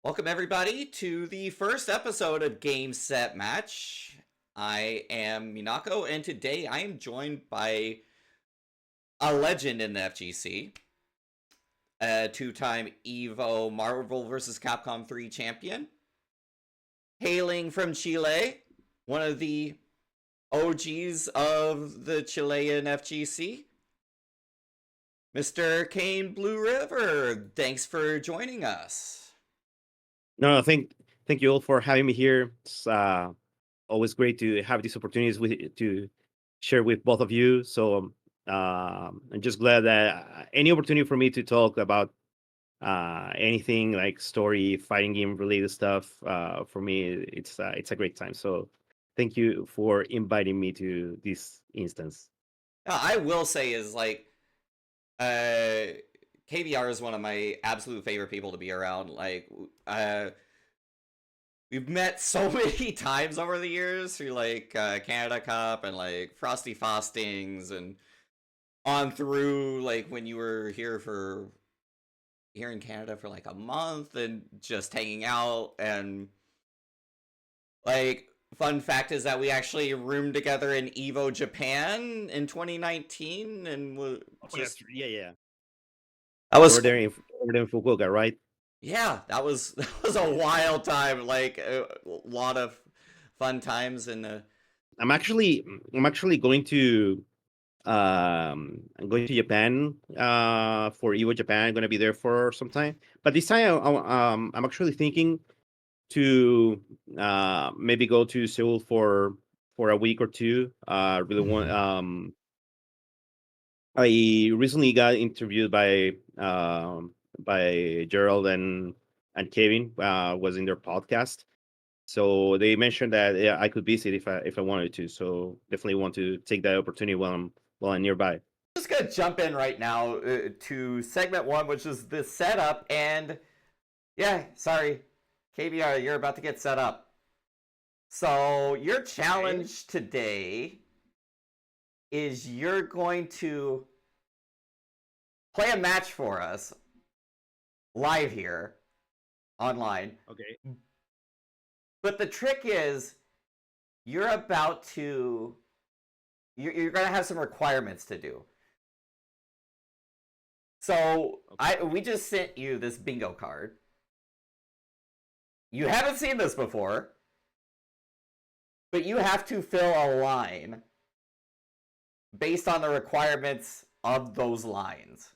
Welcome everybody to the first episode of Game Set Match. I am Minako, and today I am joined by a legend in the FGC, a two-time EVO Marvel vs. Capcom 3 champion, hailing from Chile, one of the OGs of the Chilean FGC, Mr. Kane Blueriver. Thanks for joining us. No, thank you all for having me here. It's always great to have these opportunities to share with both of you. So I'm just glad that any opportunity for me to talk about anything like story, fighting game related stuff, for me it's a great time. So thank you for inviting me to this instance. I will say is like, KBR is one of my absolute favorite people to be around. Like, we've met so many times over the years through like Canada Cup and like Frosty Fostings and on through like when you were here in Canada for like a month and just hanging out. And like, fun fact is that we actually roomed together in EVO Japan in 2019 and just yeah. that was over there in Fukuoka, right? Yeah, that was a wild time. Like a lot of fun times, and I'm actually going to I'm going to Japan for Evo Japan. I'm going to be there for some time, but this time I'm actually thinking to maybe go to Seoul for a week or two. Really want I recently got interviewed by Gerald and Kevin, was in their podcast. So they mentioned that yeah, I could visit if I wanted to. So definitely want to take that opportunity while I'm nearby. just gonna jump in right now to segment one, which is the setup. And yeah, sorry, KBR, you're about to get set up. So your challenge today is you're going to play a match for us live here online. Okay. But the trick is you're about to you're going to have some requirements to do. So Okay. we just sent you this bingo card. You haven't seen this before, but you have to fill a line based on the requirements of those lines.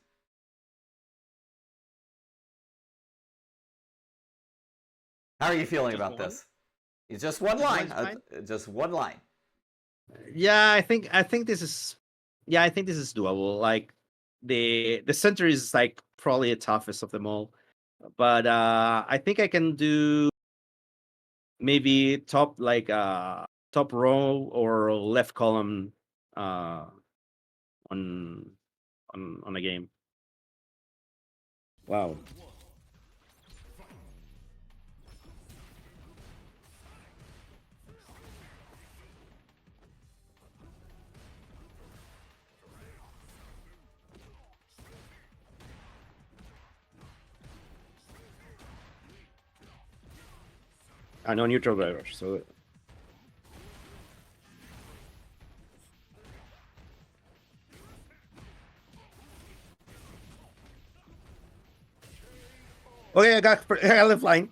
How are you feeling Just about one? this? It's just one Just line. one's fine? Just one line. Yeah, I think this is doable. Like the center is like probably the toughest of them all, but I think I can do maybe top row or left column uh on on a game. Wow. I know neutral driver, so okay, I got left line.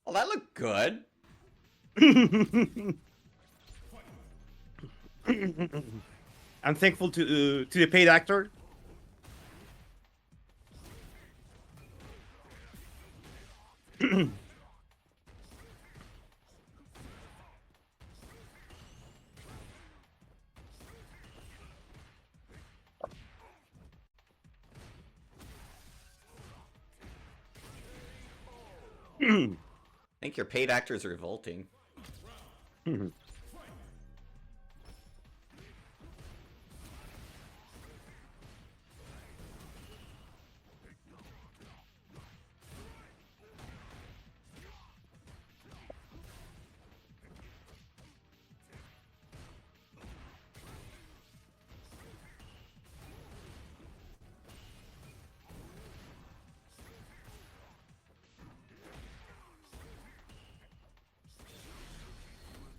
Well, that looked good. I'm thankful to the paid actor. I think your paid actors are revolting.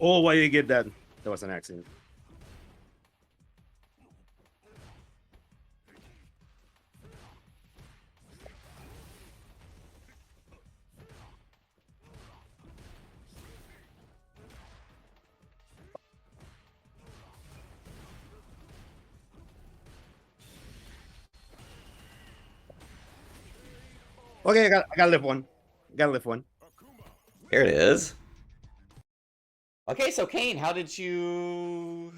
Oh, why did you get that? That was an accident. Okay, I got lift one. Got lift one. Here it is. Okay, so Kane, how did you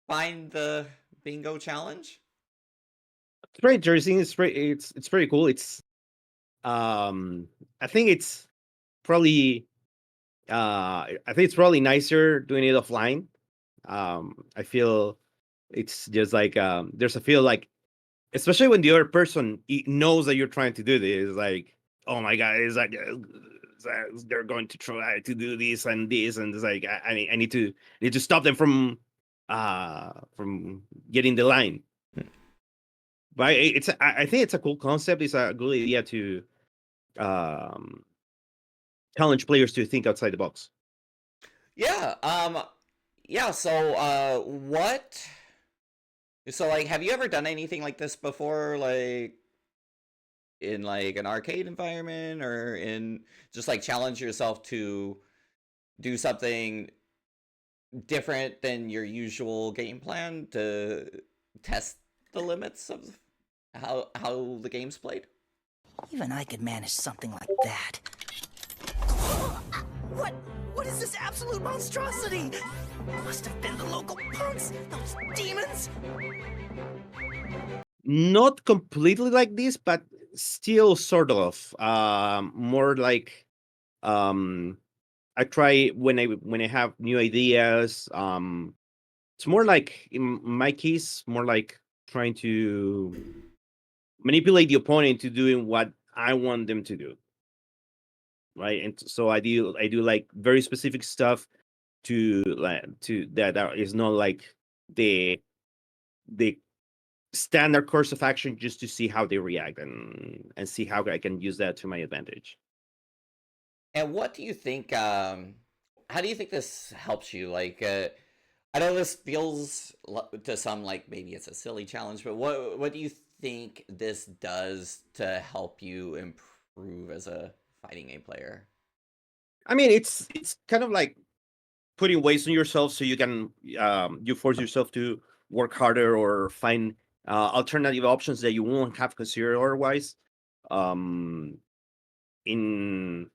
find the bingo challenge? It's very interesting. It's pretty cool. It's I think it's probably I think it's probably nicer doing it offline. I feel it's just like there's a feel like, especially when the other person knows that you're trying to do this, like, oh my god, it's like they're going to try to do this, and it's like I need to stop them from getting the line. But I think it's a cool concept. It's a good idea to um, challenge players to think outside the box. Yeah, yeah, so like, have you ever done anything like this before, like, in, like, an arcade environment, or in just, like, challenge yourself to do something different than your usual game plan to test the limits of how the game's played? Even I could manage something like that. What? What is this absolute monstrosity? Must have been the local punks, those demons. Not completely like this, but still sort of. More like um, I try when I have new ideas. It's more like in my case, more like trying to manipulate the opponent to doing what I want them to do, right? And so I do like very specific stuff to that is not like the the standard course of action, just to see how they react and see how I can use that to my advantage. And what do you think, how do you think this helps you? Like, I know this feels to some like maybe it's a silly challenge, but what do you think this does to help you improve as a fighting game player? I mean, it's kind of like putting weights on yourself so you can you force yourself to work harder or find alternative options that you won't have considered otherwise. Um, in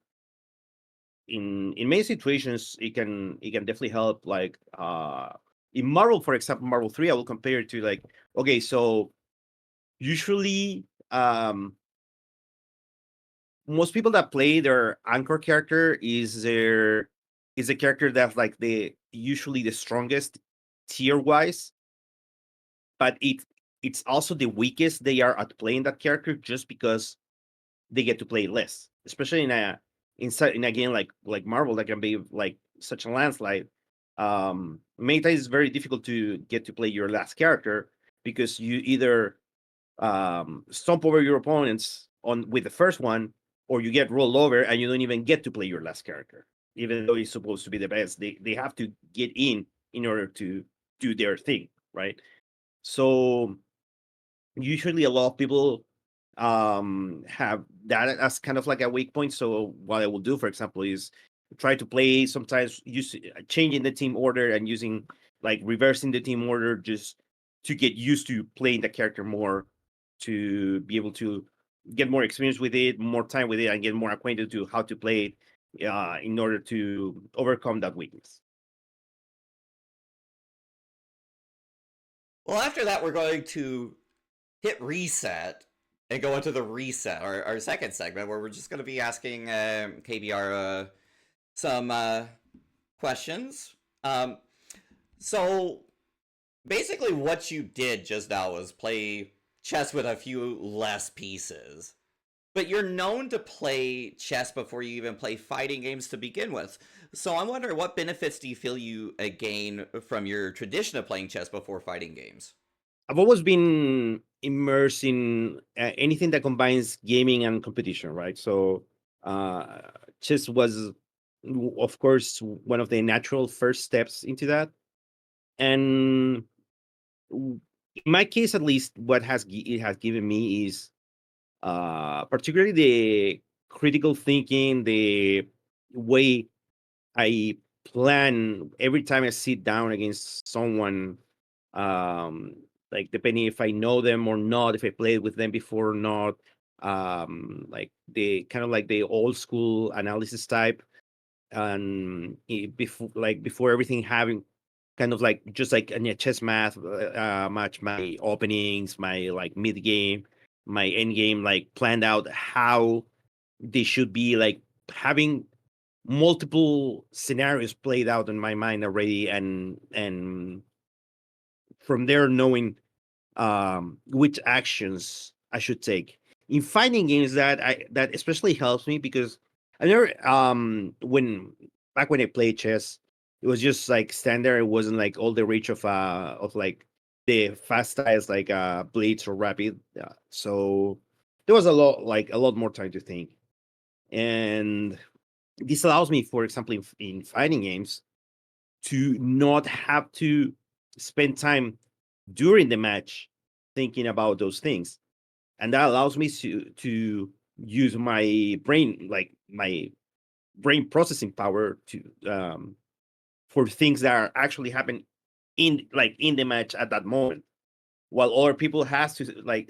in many situations, it can definitely help. Like in Marvel, for example, Marvel 3, I will compare it to, like, okay, so usually most people that play their anchor character is a character that's like the usually the strongest tier wise, but it's also the weakest they are at playing that character, just because they get to play less, especially in a game like Marvel, that can be like such a landslide. Many times it's very difficult to get to play your last character, because you either stomp over your opponents on with the first one, or you get rolled over and you don't even get to play your last character, even though he's supposed to be the best. They have to get in order to do their thing, right? So usually a lot of people have that as kind of like a weak point. So what I will do, for example, is try to play sometimes changing the team order and using, like, reversing the team order, just to get used to playing the character more, to be able to get more experience with it, more time with it, and get more acquainted to how to play it, in order to overcome that weakness. Well, after that, we're going to hit reset and go into the reset, our second segment, where we're just going to be asking KBR some questions. So basically, what you did just now was play chess with a few less pieces. But you're known to play chess before you even play fighting games to begin with. So I'm wondering, what benefits do you feel you gain from your tradition of playing chess before fighting games? I've always been immersed in anything that combines gaming and competition, right? So chess was of course, one of the natural first steps into that. And in my case, at least, what it has given me is particularly the critical thinking, the way I plan every time I sit down against someone, um, like depending if I know them or not, if I played with them before or not, like the kind of like the old school analysis type, and before everything having kind of like just like in a chess math match, my openings, my like mid game, my end game, like planned out how they should be, like having multiple scenarios played out in my mind already, and from there knowing which actions I should take in fighting games. That especially helps me because I never when back when I played chess, it was just like standard. It wasn't like all the reach of like the fast styles like blitz or rapid. So there was a lot more time to think, and this allows me, for example, in fighting games, to not have to spend time during the match thinking about those things, and that allows me to use my brain, like my brain processing power, to for things that are actually happen in the match at that moment, while other people has to like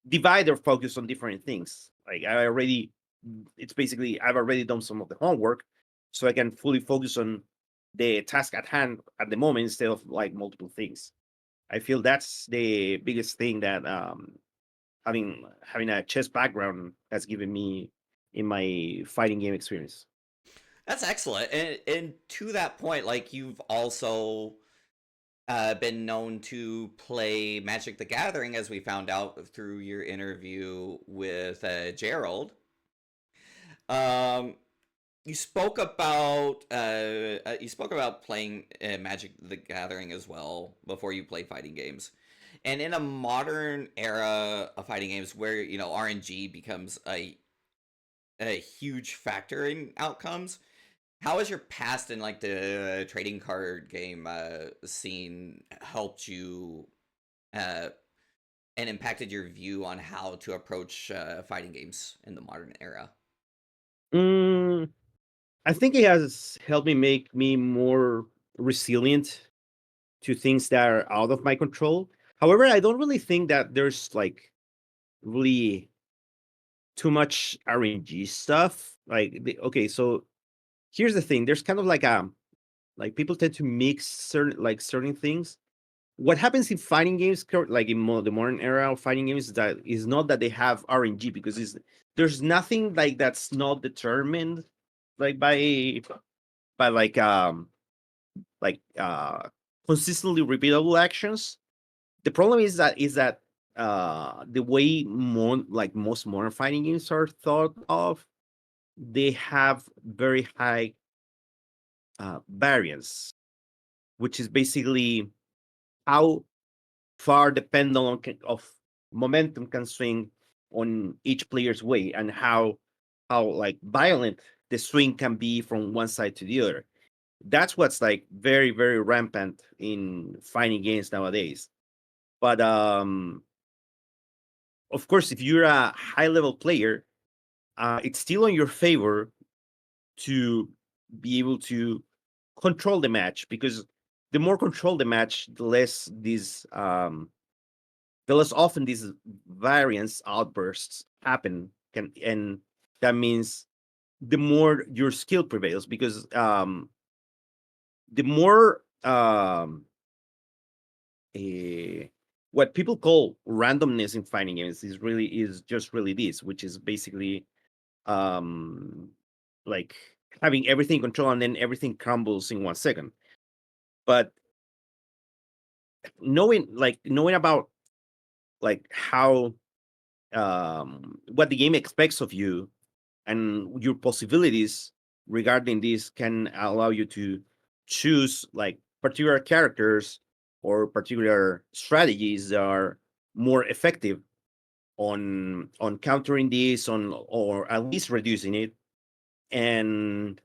divide their focus on different things. Like it's basically I've already done some of the homework, so I can fully focus on the task at hand at the moment instead of like multiple things. I feel that's the biggest thing that having a chess background has given me in my fighting game experience. That's excellent. And to that point, like you've also been known to play Magic the Gathering, as we found out through your interview with Gerald. Um, you spoke about playing Magic the Gathering as well before you played fighting games. And in a modern era of fighting games where, RNG becomes a huge factor in outcomes, how has your past in like the trading card game scene helped you uh, and impacted your view on how to approach fighting games in the modern era? Mm, I think it has helped me make me more resilient to things that are out of my control. However, I don't really think that there's like really too much RNG stuff. Okay, so here's the thing. There's kind of like people tend to mix certain things. What happens in fighting games, like in the modern era of fighting games, that is not that they have RNG, because there's nothing like that's not determined like by like consistently repeatable actions. The problem is that the way most modern fighting games are thought of, they have very high variance, which is basically how far the pendulum of momentum can swing on each player's way, and how like violent the swing can be from one side to the other. That's what's like very very rampant in fighting games nowadays. But of course, if you're a high level player, it's still in your favor to be able to control the match, because the more control the match, the less often these variance outbursts happen. And that means the more your skill prevails, because the more eh, what people call randomness in fighting games is just really this, which is basically um like having everything control and then everything crumbles in 1 second. But knowing about like how what the game expects of you and your possibilities regarding this can allow you to choose like particular characters or particular strategies that are more effective on countering this, on or at least reducing it. and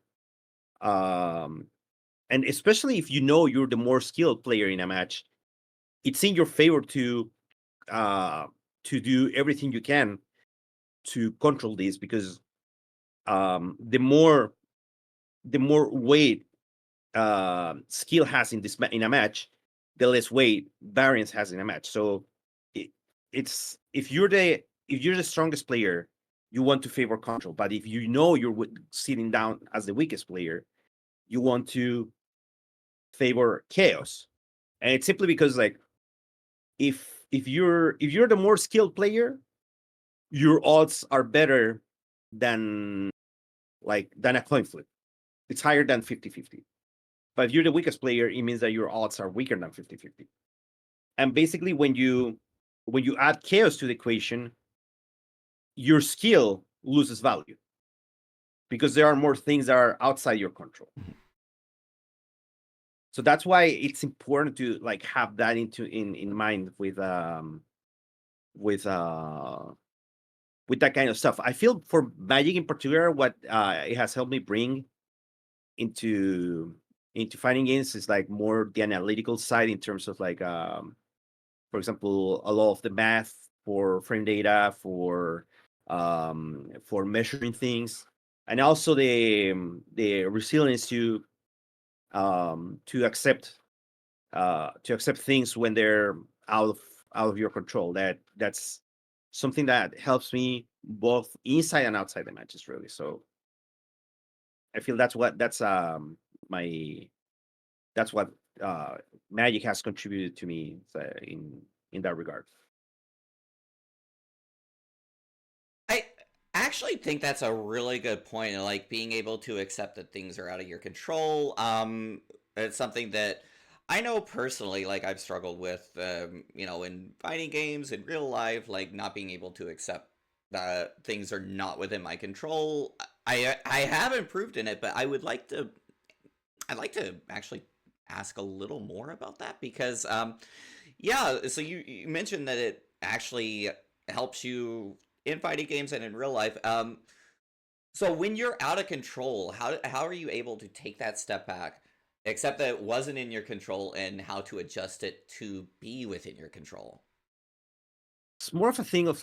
and especially if you know you're the more skilled player in a match, it's in your favor to do everything you can to control this, because the more weight skill has in in a match, the less weight variance has in a match. So it, it's if you're the strongest player, you want to favor control. But if you know you're sitting down as the weakest player, you want to favor chaos. And it's simply because, like, if you're the more skilled player, your odds are better than than a coin flip. It's higher than 50-50. But if you're the weakest player, it means that your odds are weaker than 50-50. And basically, when you add chaos to the equation, your skill loses value, because there are more things that are outside your control. So that's why it's important to have that in mind with that kind of stuff. I feel for Magic in particular, what it has helped me bring into fighting games is more the analytical side, in terms of for example, a lot of the math for frame data, for measuring things, and also the resilience to accept things when they're out of your control. That's something that helps me both inside and outside the matches, really. So I feel my that's what Magic has contributed to me in that regard. I actually think that's a really good point. Like being able to accept that things are out of your control. It's something that I know personally. Like I've struggled with, in fighting games in real life, like not being able to accept that things are not within my control. I have improved in it, but I'd like to actually ask a little more about that because, yeah. So you mentioned that it actually helps you in fighting games and in real life. So when you're out of control, how are you able to take that step back, accept that it wasn't in your control, and how to adjust it to be within your control? It's more of a thing of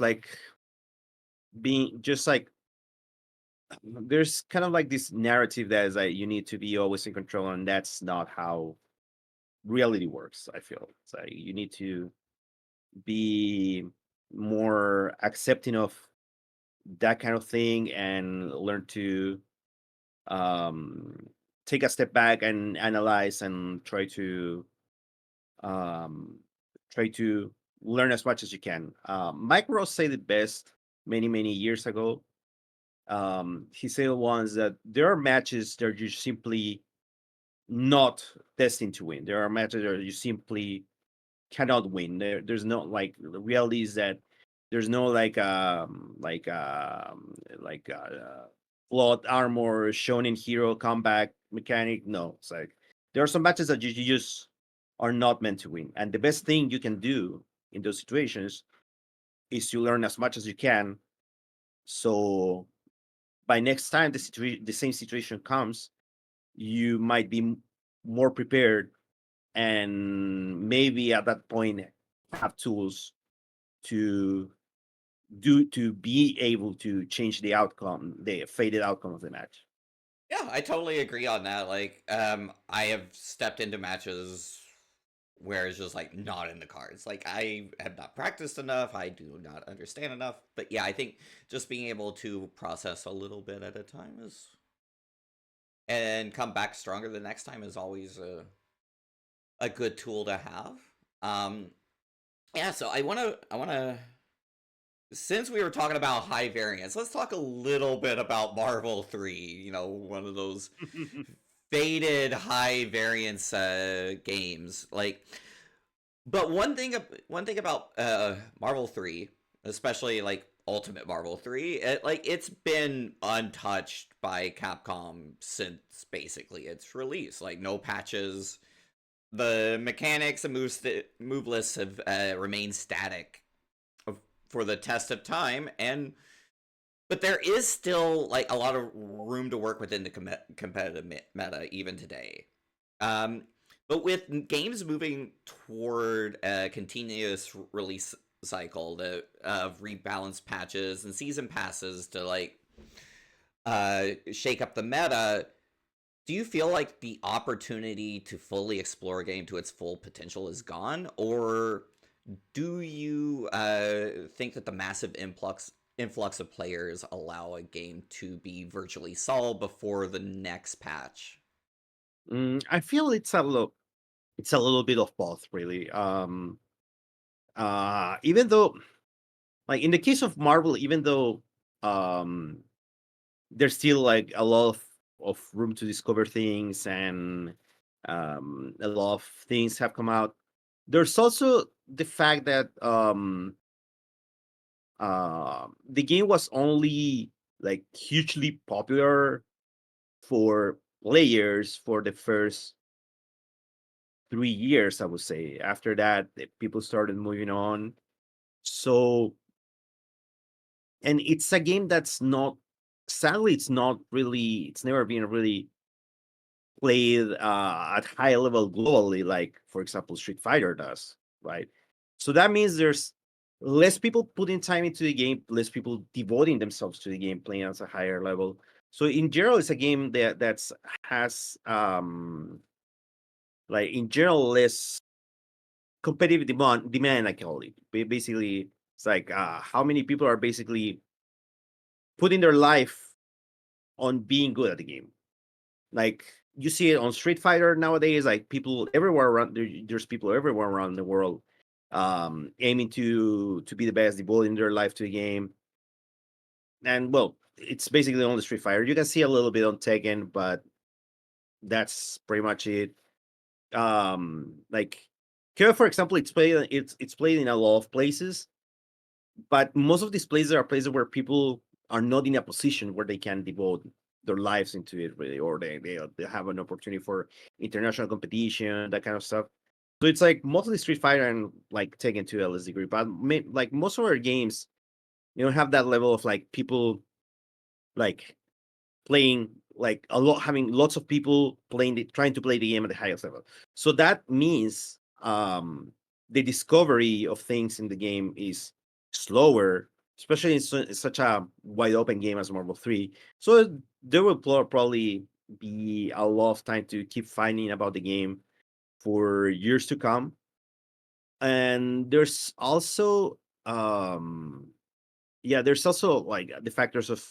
being just there's kind of this narrative that is you need to be always in control, and that's not how reality works. I feel it's you need to be more accepting of that kind of thing, and learn to um, take a step back and analyze, and um, try to learn as much as you can. Mike Ross said it best many years ago. He said once that there are matches that you simply not destined to win. There are matches that you simply cannot win. There's no the reality is that there's no plot armor shonen hero comeback mechanic. No, it's there are some matches that you just are not meant to win, and the best thing you can do in those situations is to learn as much as you can. So by next time the same situation comes, you might be more prepared, and maybe at that point have tools to be able to change the fated outcome of the match. Yeah, I totally agree on that. Like, I have stepped into matches where it's just like not in the cards. Like, I have not practiced enough. I do not understand enough. But yeah, I think just being able to process a little bit at a time is and come back stronger the next time is always a good tool to have. Um, yeah, so I wanna since we were talking about high variance, let's talk a little bit about Marvel 3. One of those faded high variance games. But one thing about Marvel 3, especially like Ultimate Marvel 3, it's been untouched by Capcom since basically its release. Like no patches. The mechanics and move lists have remained static for the test of time, and But there is still like a lot of room to work within the competitive meta even today. Um, but with games moving toward a continuous release cycle of rebalanced patches and season passes to like shake up the meta, do you feel like the opportunity to fully explore a game to its full potential is gone, or do you think that the massive influx of players allow a game to be virtually solved before the next patch? I feel it's a little bit of both, really. Even though, like in the case of Marvel, even though um there's still like a lot of room to discover things, and a lot of things have come out. There's also the fact that the game was only like hugely popular for players for the first 3 years, I would say. After that, people started moving on. So, and it's a game that's not, sadly, it's not really, it's never been really played at high level globally, like for example Street Fighter does, right? So that means there's less people putting time into the game, less people devoting themselves to the game, playing at a higher level. So in general, it's a game that's has like in general less competitive demand, I call it. Basically, it's like how many people are basically putting their life on being good at the game. Like you see it on Street Fighter nowadays, like people everywhere around there's people everywhere around the world aiming to be the best, devoting their life to the game. And well, it's basically only Street Fighter. You can see a little bit on Tekken, but that's pretty much it. Like KO, for example, it's played in a lot of places, but most of these places are places where people are not in a position where they can devote their lives into it, really, or they have an opportunity for international competition, that kind of stuff. So it's like mostly Street Fighter and like Tekken to a less degree, but like most of our games, you don't have that level of like people like playing like a lot, having lots of people trying to play the game at the highest level. So that means the discovery of things in the game is slower, especially in such a wide open game as Marvel 3. So there will probably be a lot of time to keep finding about the game for years to come. And there's also yeah, there's also like the factors of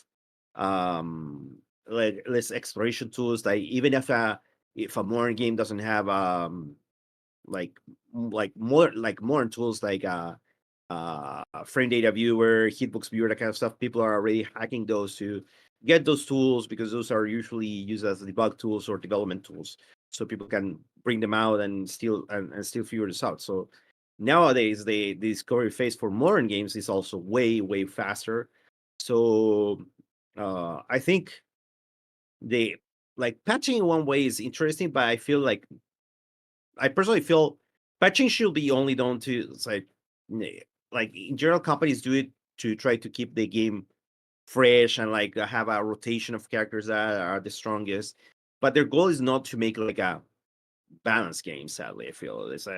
um like less exploration tools. Like even if a modern game doesn't have like like modern tools like frame data viewer, hitbox viewer, that kind of stuff, people are already hacking those to get those tools, because those are usually used as debug tools or development tools, so people can bring them out and still figure this out. So nowadays the discovery phase for modern games is also way faster. So I think they like patching in one way is interesting, but I personally feel patching should be only done to, it's like in general, companies do it to try to keep the game fresh and like have a rotation of characters that are the strongest. But their goal is not to make like a balanced game. Sadly, I feel is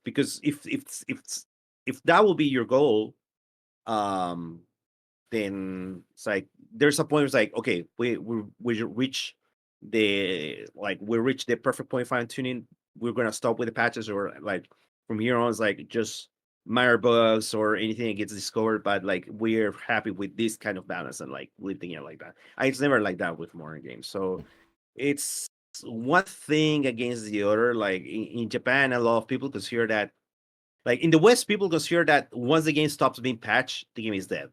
because if that will be your goal, um, then it's like there's a point where it's like, okay, we reach we reach the perfect point of fine tuning. We're gonna stop with the patches, or like from here on it's like just minor bugs or anything that gets discovered, but like we're happy with this kind of balance and like leaving it like that. It's never like that with modern games. So it's one thing against the other. Like in Japan, a lot of people consider that, like in the West, people consider that once the game stops being patched, the game is dead.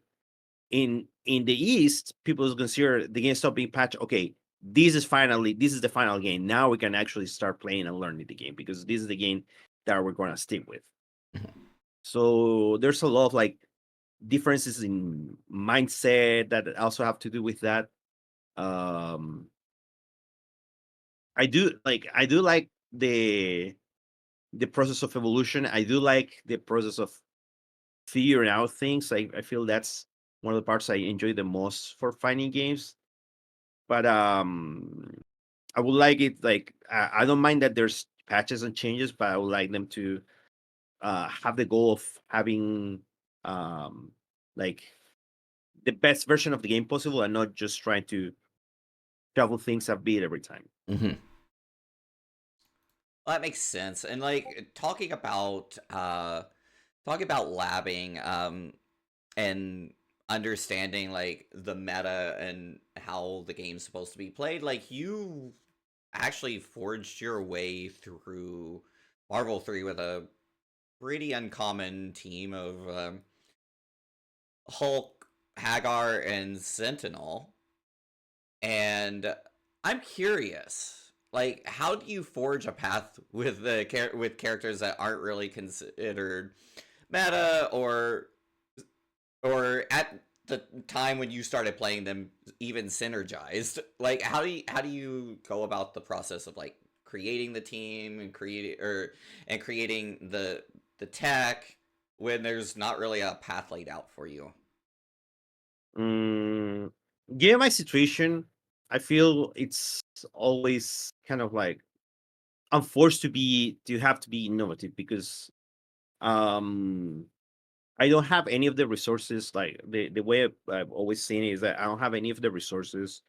In the East, people consider the game stop being patched. Okay, this is the final game. Now we can actually start playing and learning the game, because this is the game that we're gonna stick with. So there's a lot of like differences in mindset that also have to do with that. Um, I do like the process of evolution. I do like the process of figuring out things. I feel one of the parts I enjoy the most for fighting games. But I would like it like I don't mind that there's patches and changes, but I would like them to have the goal of having um like the best version of the game possible and not just trying to shovel things a bit every time. Mm-hmm. Well, that makes sense. And like talking about labbing, and understanding like the meta and how the game's supposed to be played, like you actually forged your way through Marvel 3 with a pretty uncommon team of Hulk, Hagar, and Sentinel. And I'm curious, like, how do you forge a path with with characters that aren't really considered meta, or at the time when you started playing them even synergized? Like, how do you go about the process of like creating the team and creating the tech when there's not really a path laid out for you? Mm, Given my situation, I feel it's always kind of like I'm forced to have to be innovative because um I don't have any of the resources. Like the way I've always seen it is that I don't have any of the resources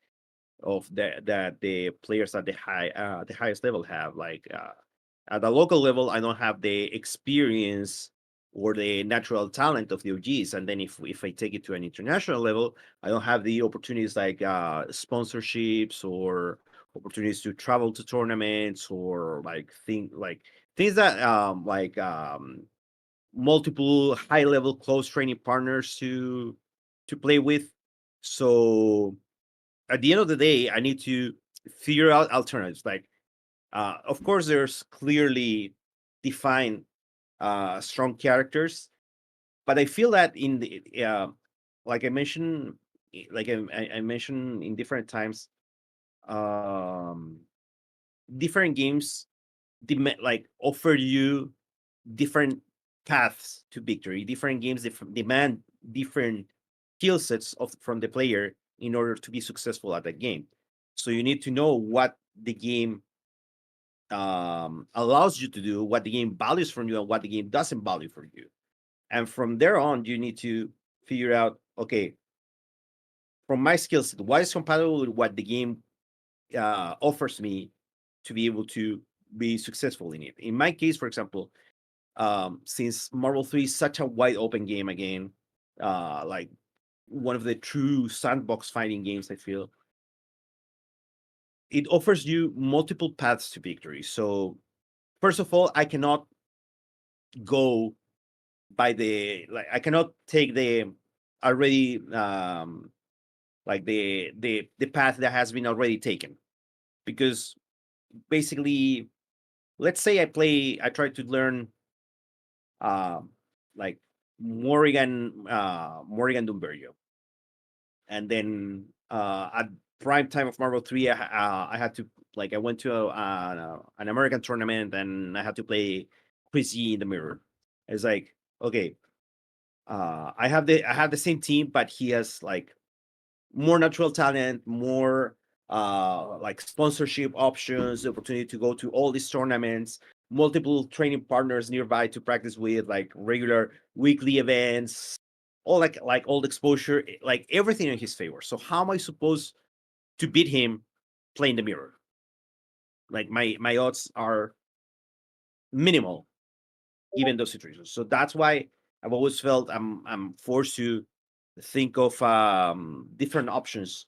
of that the players at the highest level have. Like at the local level, I don't have the experience or the natural talent of the OGs. And then if I take it to an international level, I don't have the opportunities like sponsorships or opportunities to travel to tournaments or things that multiple high level close training partners to play with. So at the end of the day, I need to figure out alternatives. Like, of course, there's clearly defined strong characters, but I feel that in the like I mentioned, I mentioned in different times, um, different games like offer you different paths to victory. Different games demand different skill sets from the player in order to be successful at that game. So you need to know what the game allows you to do, what the game values from you, and what the game doesn't value for you. And from there on, you need to figure out, okay, from my skill set, what is compatible with what the game offers me to be able to be successful in it. In my case, for example, since Marvel 3 is such a wide open game again, like one of the true sandbox fighting games, I feel it offers you multiple paths to victory. So, first of all, I cannot go by I cannot take the already the path that has been already taken because basically, let's say I try to learn um like Morrigan Dumberio, and then at prime time of Marvel 3, I had to I went to an American tournament and I had to play Chris Yee in the mirror. It's like, okay, I have the same team, but he has like more natural talent, more like sponsorship options, the opportunity to go to all these tournaments, multiple training partners nearby to practice with, like regular weekly events, all like all the exposure, like everything in his favor. So how am I supposed to beat him playing the mirror? Like my odds are minimal given those situations. So that's why I've always felt I'm forced to think of different options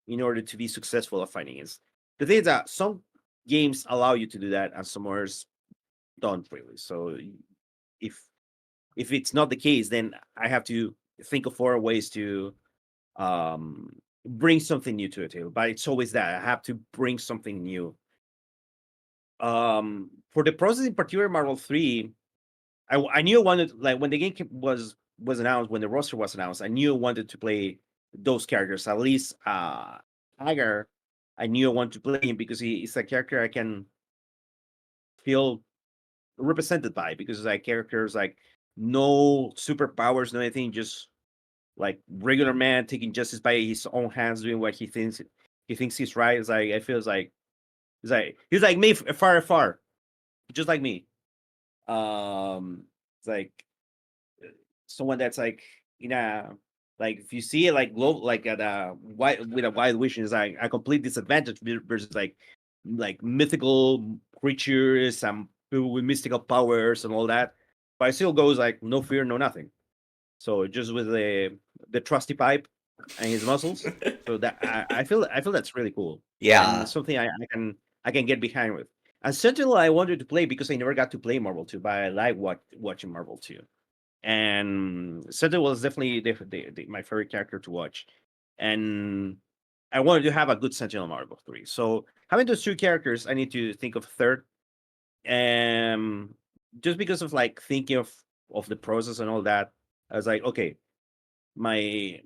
in order to be successful at fighting games. The thing is that some games allow you to do that, and some others don't really. So if if it's not the case, then I have to think of other ways to bring something new to the table. But it's always that I have to bring something new. For the process in particular, Marvel 3, I knew I wanted, like when the was announced, when the roster was announced, I knew I wanted to play those characters. At least Hagar, I knew I wanted to play him because he's a character I can feel represented by, because like characters like no superpowers, no anything, just like regular man taking justice by his own hands, doing what he thinks he's right. It's like I feel he's like me, far, just like me. It's like someone that's like like if you see it like low, like at a wide with a wide vision, is like a complete disadvantage versus like mythical creatures and people with mystical powers and all that. But it still goes like no fear, no nothing. So just with the trusty pipe and his muscles. So that I feel that's really cool and Yeah. something I can get behind with. And Sentinel I wanted to play because I never got to play Marvel 2, but I like watching Marvel 2. And Sentinel was definitely my favorite character to watch. And I wanted to have a good Sentinel Marvel 3. So having those two characters, I need to think of a third. And just because of like thinking of the process and all that, I was like, okay, my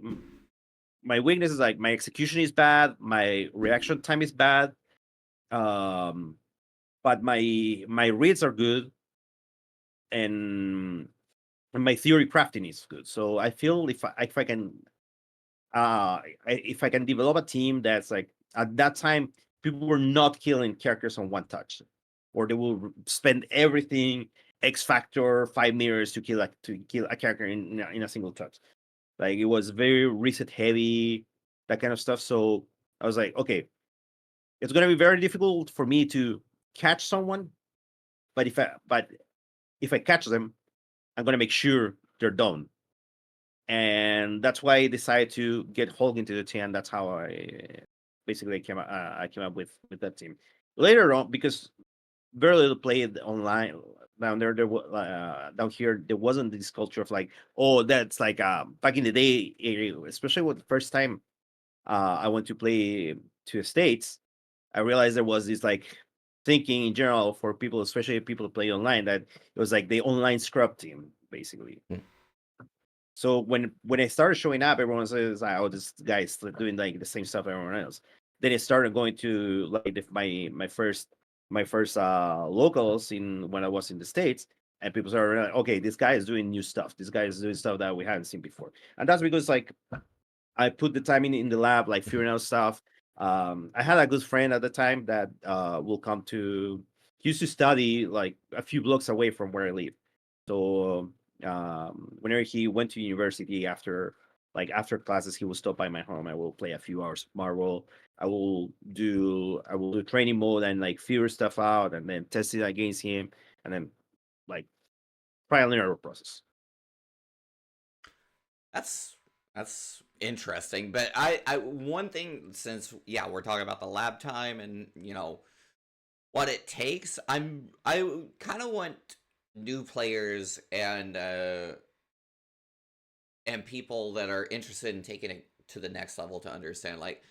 my weakness is like my execution is bad, my reaction time is bad, um, but my reads are good, and my theory crafting is good. So I feel if I can if I can develop a team that's like at that time people were not killing characters on one touch, or they will spend everything X Factor 5 mirrors to kill a character in a single touch. Like it was very reset heavy, that kind of stuff. So I was like, okay, it's gonna be very difficult for me to catch someone, but if I catch them, I'm gonna make sure they're done. And that's why I decided to get Hulk into the team. That's how I basically I came up with that team. Later on, because very little played online down there. Down here there wasn't this culture of like, oh, that's like back in the day, especially with the first time I went to play to the States. I realized there was this like thinking in general for people, especially people who play online, that it was like the online scrub team basically. Mm. So when I started showing up, everyone says, "Oh, this guy's doing like the same stuff everyone else." Then it started going to like my first locals in when I was in the States, and people started like, "Okay, this guy is doing new stuff. This guy is doing stuff that we haven't seen before." And that's because like I put the time in the lab, like figuring out stuff. I had a good friend at the time that will come to. He used to study like a few blocks away from where I live. So whenever he went to university after classes, he will stop by my home. I will play a few hours of Marvel. I will do training mode and like figure stuff out and then test it against him and then like trial and error process. That's interesting. But I one thing, since yeah, we're talking about the lab time and what it takes, I kind of want new players and people that are interested in taking it to the next level to understand, like,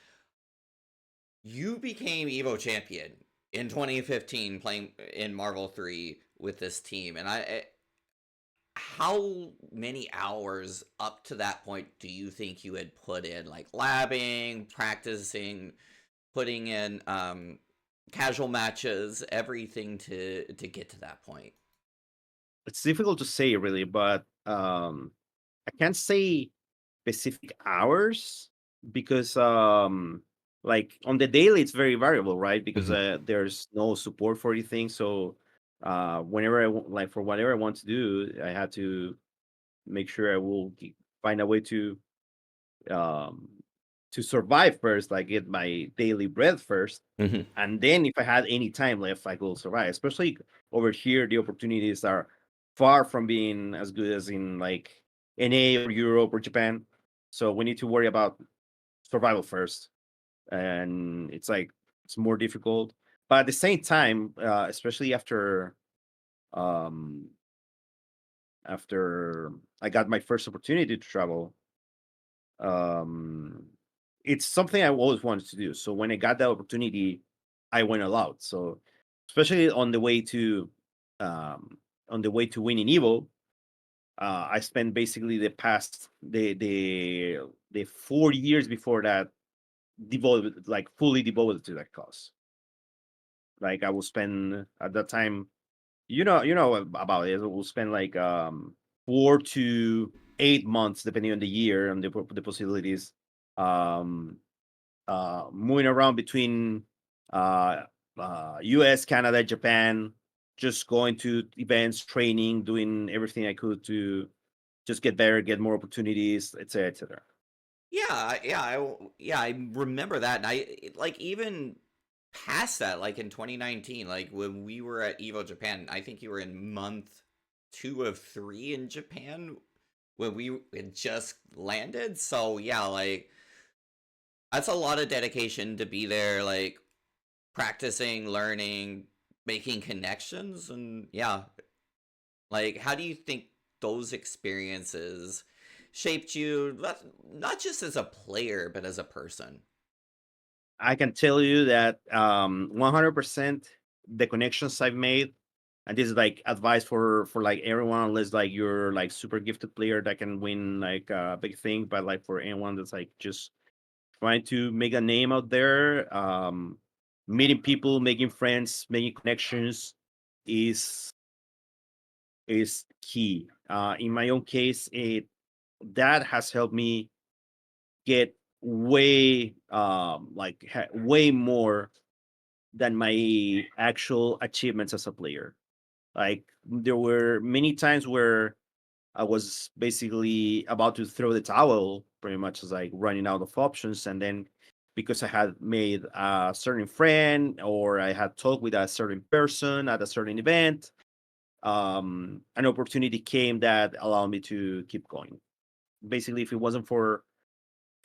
you became Evo champion in 2015 playing in Marvel 3 with this team, and how many hours up to that point do you think you had put in, like labbing, practicing, putting in casual matches, everything to get to that point? It's difficult to say really, but I can't say specific hours because like on the daily it's very variable, right? Because Mhm. there's no support for anything. So whenever like for whatever I want to do, I had to make sure I will find a way um to survive first, like get my daily bread first, Mhm. and then if I had any time left, I will survive. Especially over here, the opportunities are far from being as good as in like NA or Europe or Japan. So we need to worry about survival first, and it's like it's more difficult. But at the same time, especially um, after I got my first opportunity to travel, um, it's something I always wanted to do. So when I got that opportunity, I went all out. So especially um, on the way to winning Evo, I spent basically the 4 years before that devoted like fully devoted to that cause. Like I will spend at that time, you know about it. I will spend like 4 to 8 months, depending on the year and the possibilities. Um, Moving around between uh, US, Canada, Japan, just going to events, training, doing everything I could to just get better, get more opportunities, etc., etc. Yeah, I remember that, and like even past that, like in 2019, like when we were at Evo Japan, I think you were in month 2 of 3 in Japan when we had just landed. So yeah, like that's a lot of dedication to be there, like practicing, learning, making connections, and yeah, like how do you think those experiences shaped you, not just as a player, but as a person? I can tell you that 100% the connections I've made, and this is like advice for like everyone, unless like you're like super gifted player that can win like a big thing, but like for anyone that's like just trying to make a name out there, meeting people, making friends, making connections is is key. In my own case, it that has helped me get way more than my actual achievements as a player. Like there were many times where I was basically about to throw the towel, pretty much as like running out of options, and then because I had made a certain friend or I had talked with a certain person at a certain event, an opportunity came that allowed me to keep going. Basically, if it wasn't for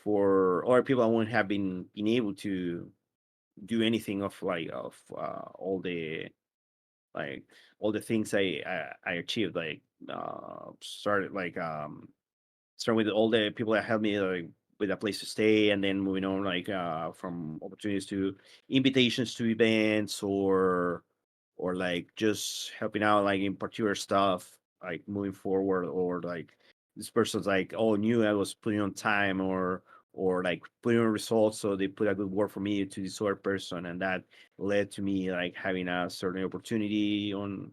other people, I wouldn't have been able to do anything of like all the things I achieved. Like started like starting with all the people that helped me like, with a place to stay, and then moving on like from opportunities to invitations to events or like just helping out like in particular stuff like moving forward, or like this person's like, oh, knew I was putting on time or like putting on results, so they put a good word for me to this other person, and that led to me like having a certain opportunity on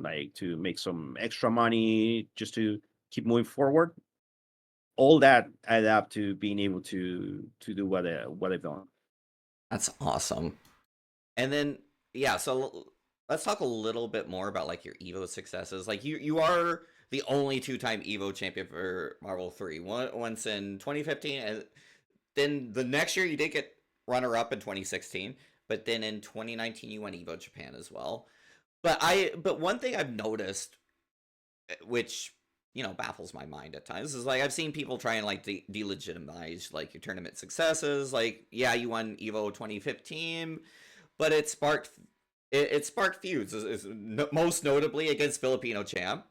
like to make some extra money just to keep moving forward. All that add up to being able to do what I've done. That's awesome. And then yeah, so let's talk a little bit more about like your Evo successes. Like you are the only two-time Evo champion for Marvel 3. Once in 2015, and then the next year you did get runner-up in 2016, but then in 2019 you won Evo Japan as well. But one thing I've noticed, which baffles my mind at times, is like I've seen people try and like delegitimize like your tournament successes. Like yeah, you won Evo 2015, but it sparked feuds, most notably against Filipino champ,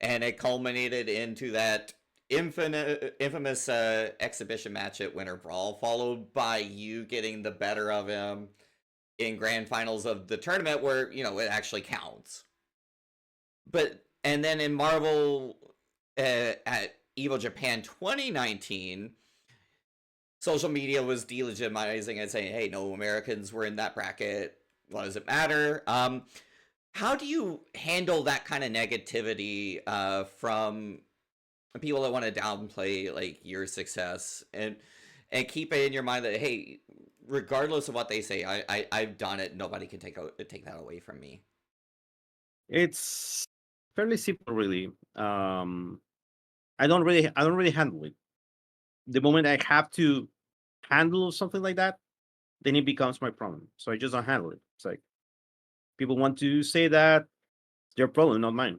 and it culminated into that infamous exhibition match at Winter Brawl, followed by you getting the better of him in grand finals of the tournament, where it actually counts. But and then in Marvel at Evo Japan 2019, social media was delegitimizing and saying, "Hey, no Americans were in that bracket. What does it matter?" How do you handle that kind of negativity from people that want to downplay like your success, and keep it in your mind that, hey, regardless of what they say, I've done it. Nobody can take that away from me. It's fairly simple, really. I don't really handle it. The moment I have to handle something like that, then it becomes my problem. So I just don't handle it. It's like people want to say that, their problem, not mine.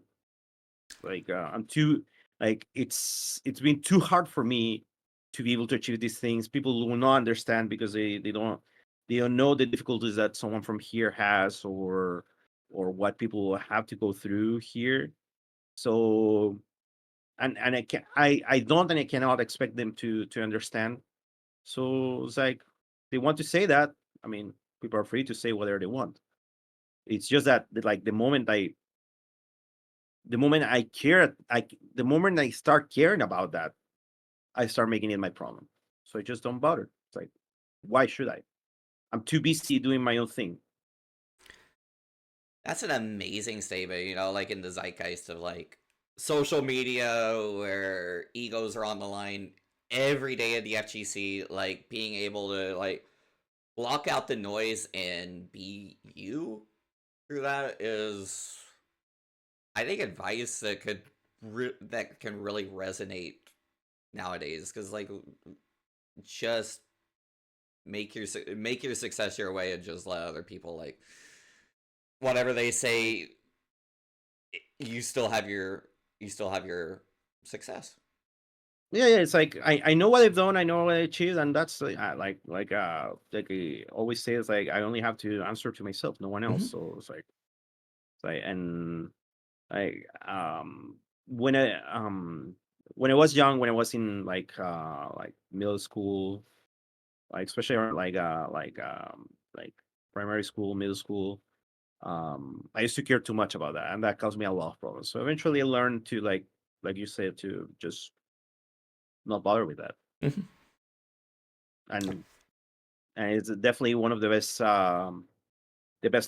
Like I'm too like it's been too hard for me to be able to achieve these things. People will not understand because they don't know the difficulties that someone from here has, or what people have to go through here. So and I don't and I cannot expect them to understand. So it's like they want to say that. I mean, people are free to say whatever they want. It's just that like the moment I start caring about that, I start making it my problem. So I just don't bother. It's like, why should I? I'm too busy doing my own thing. That's an amazing statement, like in the zeitgeist of like social media where egos are on the line every day at the FGC, like being able to like block out the noise and be you through that is, I think, advice that that can really resonate nowadays, because like just make your success your way and just let other people, like, whatever they say, you still have your success. Yeah, it's like I know what I've done, I know what I achieved, and that's he always says, like, I only have to answer to myself, no one else. Mhm. So it's like and like when I was young, when I was in like middle school, like especially around like primary school, middle school, I used to care too much about that, and that caused me a lot of problems. So eventually I learned to like you said, to just not bother with that. Mhm. and and it's definitely one of the best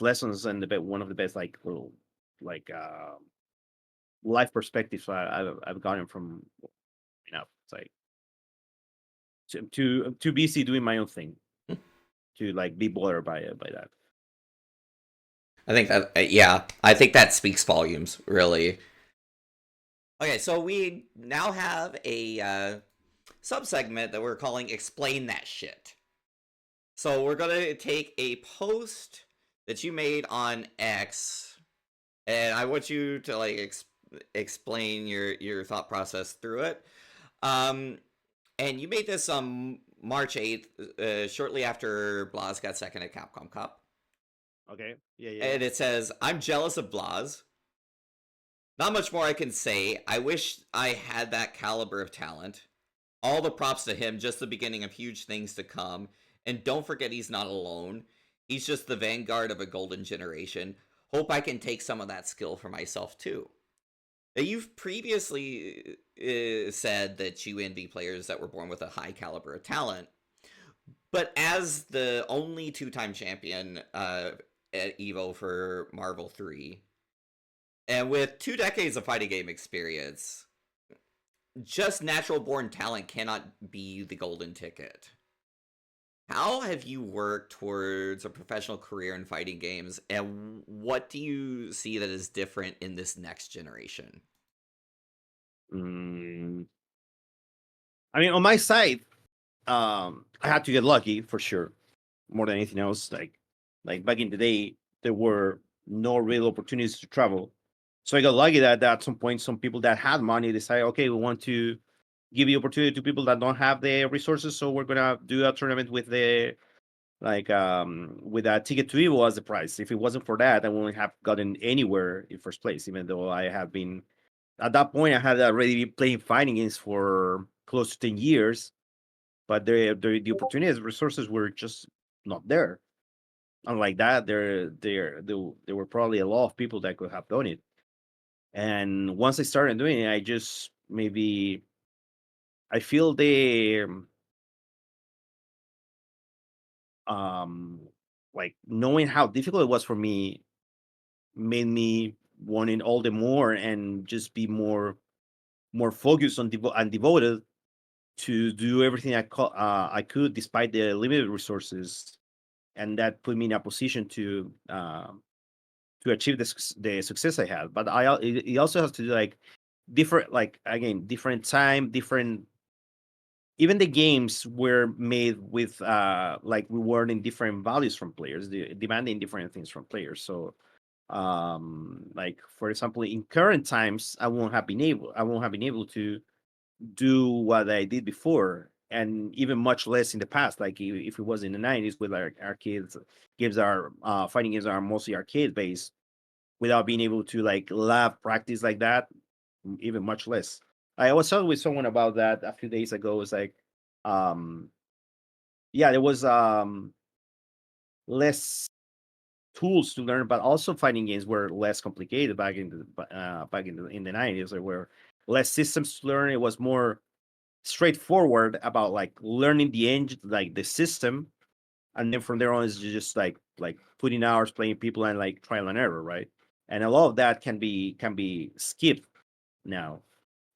lessons, and one of the best like little like life perspectives I've gotten from, it's like too busy doing my own thing to like be bothered by that. I think that, yeah, I think that speaks volumes, really. Okay, so we now have a sub-segment that we're calling Explain That Shit. So we're going to take a post that you made on X, and I want you to like explain your thought process through it. And you made this on March 8th, shortly after Blas got second at Capcom Cup. Okay. Yeah. And it says, "I'm jealous of Blas. Not much more I can say. I wish I had that caliber of talent. All the props to him, just the beginning of huge things to come. And don't forget, he's not alone. He's just the vanguard of a golden generation. Hope I can take some of that skill for myself too." Now, you've previously said that you envy players that were born with a high caliber of talent, but as the only two-time champion at EVO for Marvel 3, and with 2 decades of fighting game experience, just natural born talent cannot be the golden ticket. How have you worked towards a professional career in fighting games, and what do you see that is different in this next generation? mm, I mean, on my side, I had to get lucky for sure, more than anything else. Like back in the day, there were no real opportunities to travel, so I got lucky that at some point some people that had money decided, okay, we want to give the opportunity to people that don't have the resources, so we're gonna do a tournament with the with a ticket to Evo as the price. If it wasn't for that, I wouldn't have gotten anywhere in first place, even though I have been at that point I had already been playing fighting games for close to 10 years, but the opportunities, resources were just not there. Unlike that, there were probably a lot of people that could have done it. And once I started doing it, I just maybe I feel um like knowing how difficult it was for me made me wanting all the more and just be more focused on and devoted to do everything I could despite the limited resources, and that put me in a position to achieve the success I had. But it also has to do like different, like again, different time, different. Even the games were made with like rewarding different values from players, demanding different things from players. So like for example, in current times, I won't have been able to do what I did before, and even much less in the past. Like if it was in the 90s with our arcades games, are fighting games are mostly arcade based, without being able to like lab practice like that, even much less. I was talking with someone about that a few days ago. It's like, um, yeah, there was less tools to learn, but also fighting games were less complicated back in the 90s. There were less systems to learn. It was more straightforward about like learning the engine, like the system, and then from there on is just like putting hours playing people and like trial and error, right? And a lot of that can be skipped now,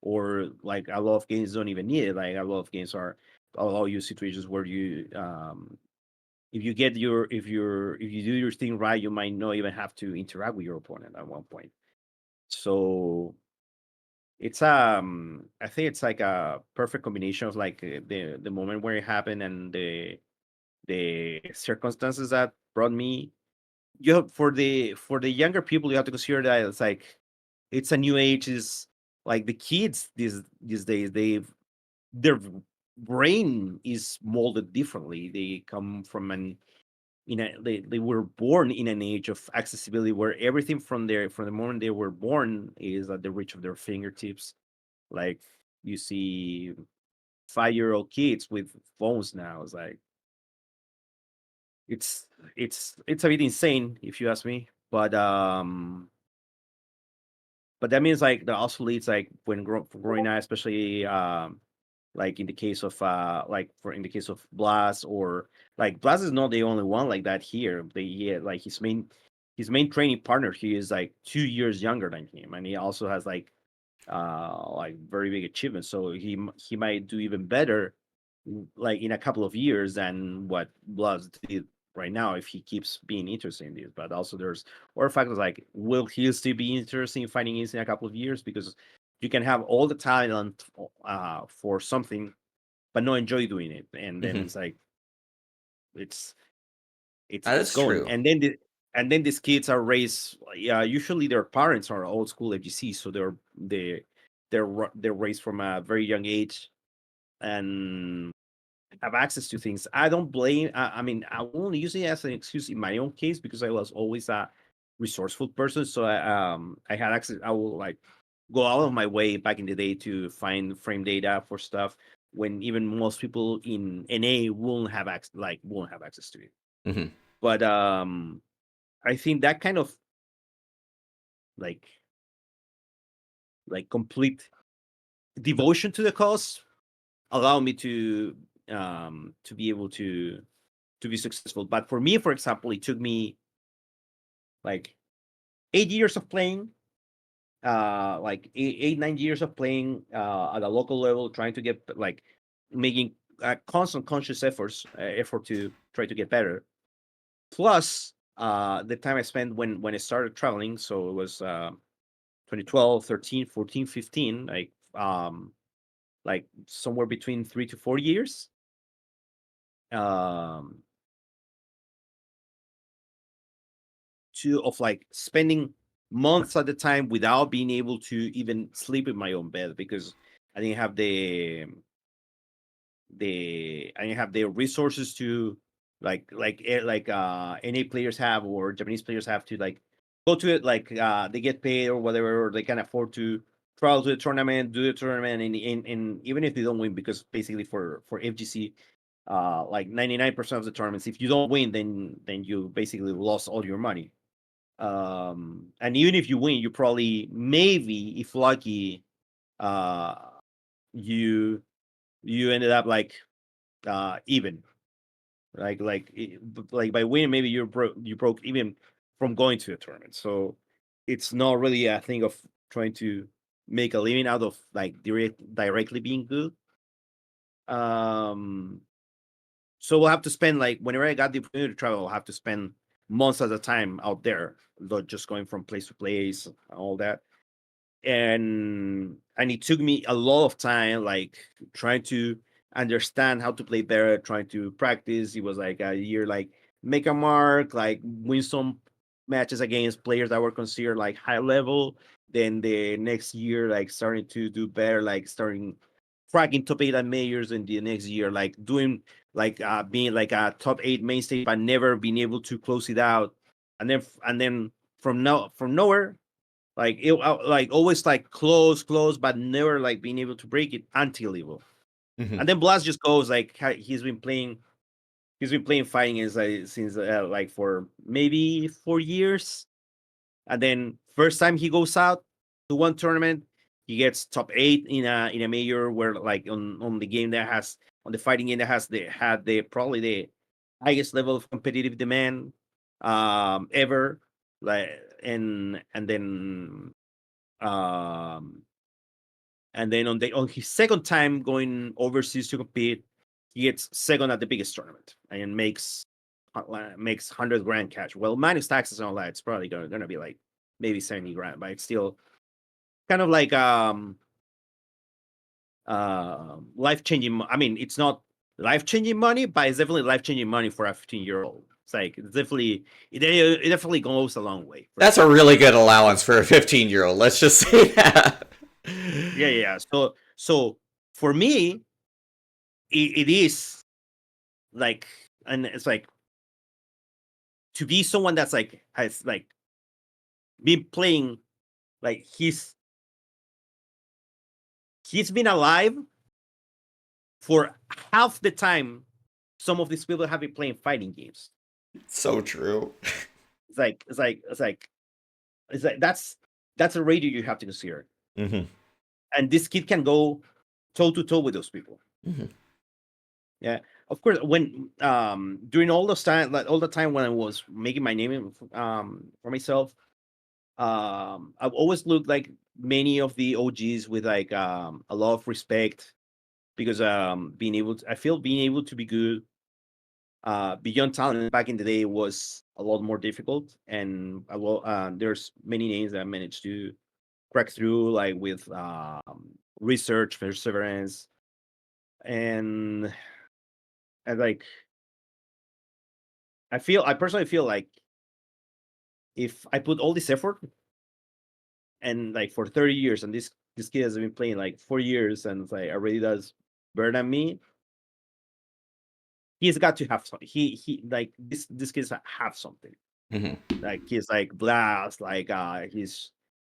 or like a lot of games don't even need it. Like a lot of games are allow you situations where you if you get your if you do your thing right, you might not even have to interact with your opponent at one point. So it's I think it's like a perfect combination of like the moment where it happened and the circumstances that brought me. You have, for the younger people, you have to consider that it's like it's a new age. Is like the kids these days, their brain is molded differently. They come from an they were born in an age of accessibility where everything from the moment they were born is at the reach of their fingertips. Like you see 5-year-old kids with phones now. It's like it's it's a bit insane if you ask me. But that means like the also leads like when growing up, especially like in the case of like for in the case of Blas, or like Blas is not the only one like that here. Like his main training partner, he is like 2 years younger than him, and he also has like very big achievements. So he might do even better like in a couple of years than what Blas did right now if he keeps being interested in this. But also there's other factors like will he still be interested in fighting games in a couple of years, because you can have all the talent for something but not enjoy doing it, and then Hmm. it's like it's That it's is going. true. And then these kids are raised, yeah, usually their parents are old school FGC, so they're raised from a very young age and have access to things. I don't blame. I mean, I won't use it as an excuse in my own case because I was always a resourceful person. So I had access. I will like go out of my way back in the day to find frame data for stuff when even most people in NA won't have access to it. Hmm. But I think that kind of like complete devotion to the cause allow me to be able to be successful. But for me, for example, it took me like 8 years of playing, like 8 9 years of playing at a local level, trying to get like making constant conscious effort to try to get better. Plus the time I spent when I started traveling, so it was 2012, 13, 14, 15, like somewhere between 3 to 4 years. Um, to of like spending months at a time without being able to even sleep in my own bed because I didn't have I didn't have the resources to NA players have or Japanese players have to like go to it like they get paid or whatever, or they can afford to travel to the tournament, do the tournament, and even if they don't win, because basically for FGC, like 99% of the tournaments, if you don't win, then you basically lost all your money. And even if you win, you probably, maybe if lucky, uh you ended up like even, like by winning, maybe you broke even from going to a tournament. So it's not really a thing of trying to make a living out of like directly being good. um so we'll have to spend, like, whenever I got the opportunity to travel, I'll have to spend months at a time out there, not just going from place to place, all that. And it took me a lot of time, like trying to understand how to play better, trying to practice. It was like a year, like make a mark, like win some matches against players that were considered like high level. Then the next year, like starting to do better, like starting cracking top eight at majors, and the next year like doing like being like a top eight mainstay but never being able to close it out. And then from nowhere, like it like always like close but never like being able to break it until Evo. Hmm. And then Blast just goes like he's been playing fighting since like for maybe 4 years. And then first time he goes out to one tournament, he gets top eight in a major, where like on the game that has on the fighting game that has the had the probably the highest level of competitive demand ever. Like and then um and then on his second time going overseas to compete, he gets second at the biggest tournament and makes 100 grand cash. Well, minus taxes and all that, it's probably gonna be like maybe 70 grand, but it's still kind of like life changing. I mean, it's not life changing money, but it's definitely life changing money for a 15-year-old. It's like it definitely goes a long way. That's a really good allowance for a 15-year-old. Let's just say that. Yeah. So for me, it is like, and it's like to be someone that's like has like been playing, like he's been alive for half the time some of these people have been playing fighting games. So true. It's like that's a radio you have to consider. Mm-hmm. And this kid can go toe to toe with those people. Mm-hmm. Yeah, of course. When during all those time, like all the time when I was making my name for myself, I've always looked like many of the OGs with like a lot of respect, because I feel being able to be good beyond talent back in the day was a lot more difficult, and there's many names that I managed to crack through, like with research, perseverance, and like I personally feel like if I put all this effort and like for 30 years, and this kid has been playing like 4 years and it's like already does better than me, he's got to have something. He like this kid have something. Mm-hmm. Like he's like blast, like his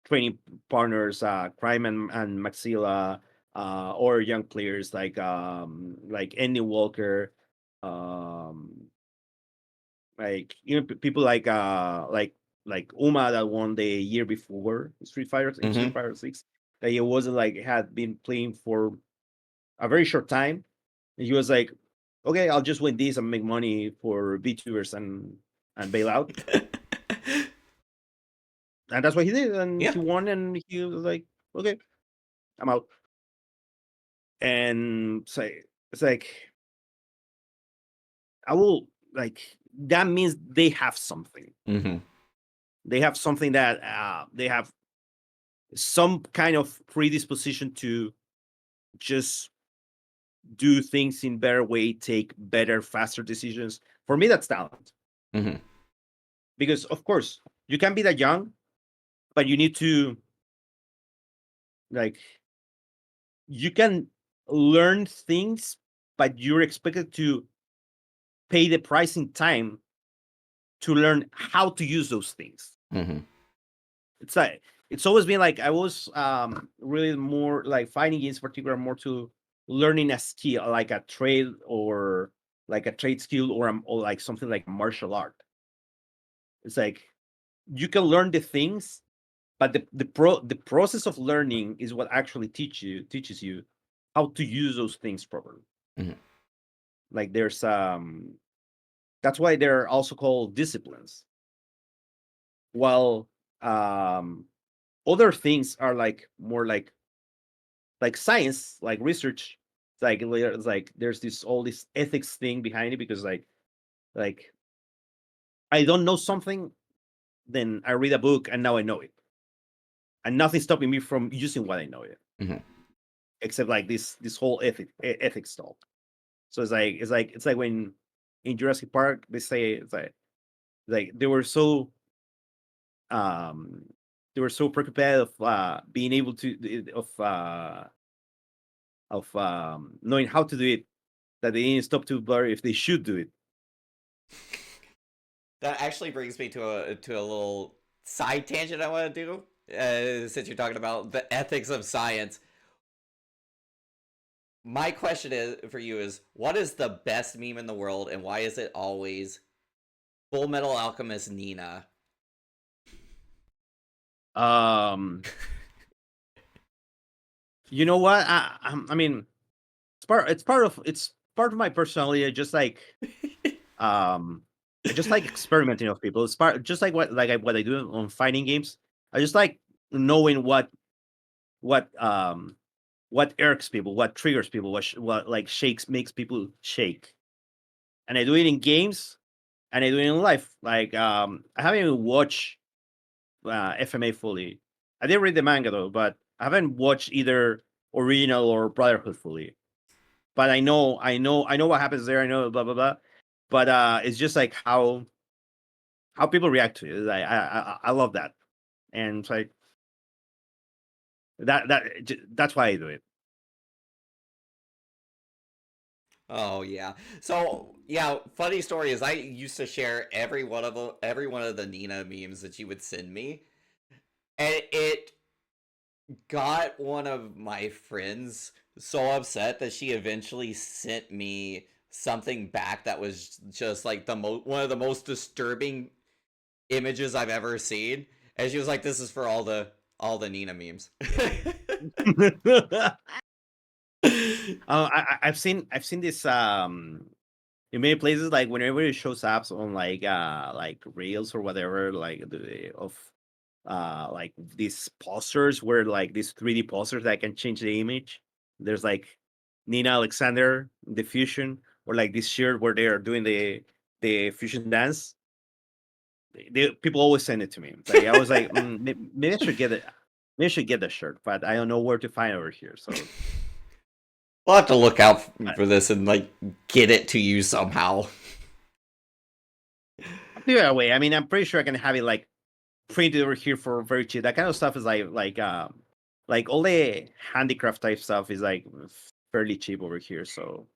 training partners, Crime and Maxilla, or young players like Andy Walker, like people like Uma that won the year before Street Fighter in Street Mm-hmm. Fighter 6. That he wasn't like had been playing for a very short time. And he was like, okay, I'll just win this and make money for VTubers and bail out. And that's what he did. And Yeah. he won, and he was like, okay, I'm out. And it's like I will like that means they have something. Mm-hmm. They have something that they have some kind of predisposition to just do things in better way, take better, faster decisions. For me, that's talent. Mm-hmm. Because of course you can be that young, but you need to like you can learn things, but you're expected to pay the price in time to learn how to use those things. Mm-hmm. It's like it's always been like I was really more like fighting games, particular more to learning a skill, like a trade or like a trade skill, or like something like martial art. It's like you can learn the things, but the process of learning is what actually teaches you how to use those things properly. Mm-hmm. Like there's that's why they're also called disciplines. While other things are like more like science, like research. It's like there's all this ethics thing behind it, because like I don't know something, then I read a book and now I know it, and nothing's stopping me from using what I know it, Mm-hmm. except like this whole ethics stuff. So it's like when in Jurassic Park they say it's like um they were so preoccupied of being able to of knowing how to do it, that they didn't stop to blur if they should do it. That actually brings me to a little side tangent I want to do. Since you're talking about the ethics of science, my question for you is, what is the best meme in the world, and why is it always Full Metal Alchemist Nina? You know what? I mean, it's part of my personality. I just like I just like experimenting with people. It's part just like what I do on fighting games. I just like knowing what what irks people, what triggers people, what like makes people shake. And I do it in games, and I do it in life. Like I haven't even watched FMA fully. I did read the manga though, but I haven't watched either original or Brotherhood fully. But I know what happens there. I know blah blah blah. But it's just like how people react to it. I love that, and it's like that's why I do it. Oh yeah. So yeah, funny story is I used to share every one of the Nina memes that you would send me, and it got one of my friends so upset that she eventually sent me something back that was just like one of the most disturbing images I've ever seen, and she was like, "This is for all the Nina memes." I've seen this in many places, like whenever it shows up on like reels or whatever, like like these posters where like these 3D posters that can change the image. There's like Nina Alexander, the fusion, or like this shirt where they are doing the fusion dance. People always send it to me. Like I was like, maybe I should get it. Maybe I should get the shirt, but I don't know where to find it over here. So We'll have to look out for this and like get it to you somehow. do it away. I mean, I'm pretty sure I can have it like printed over here for very cheap. That kind of stuff is like all the handicraft type stuff is like fairly cheap over here. So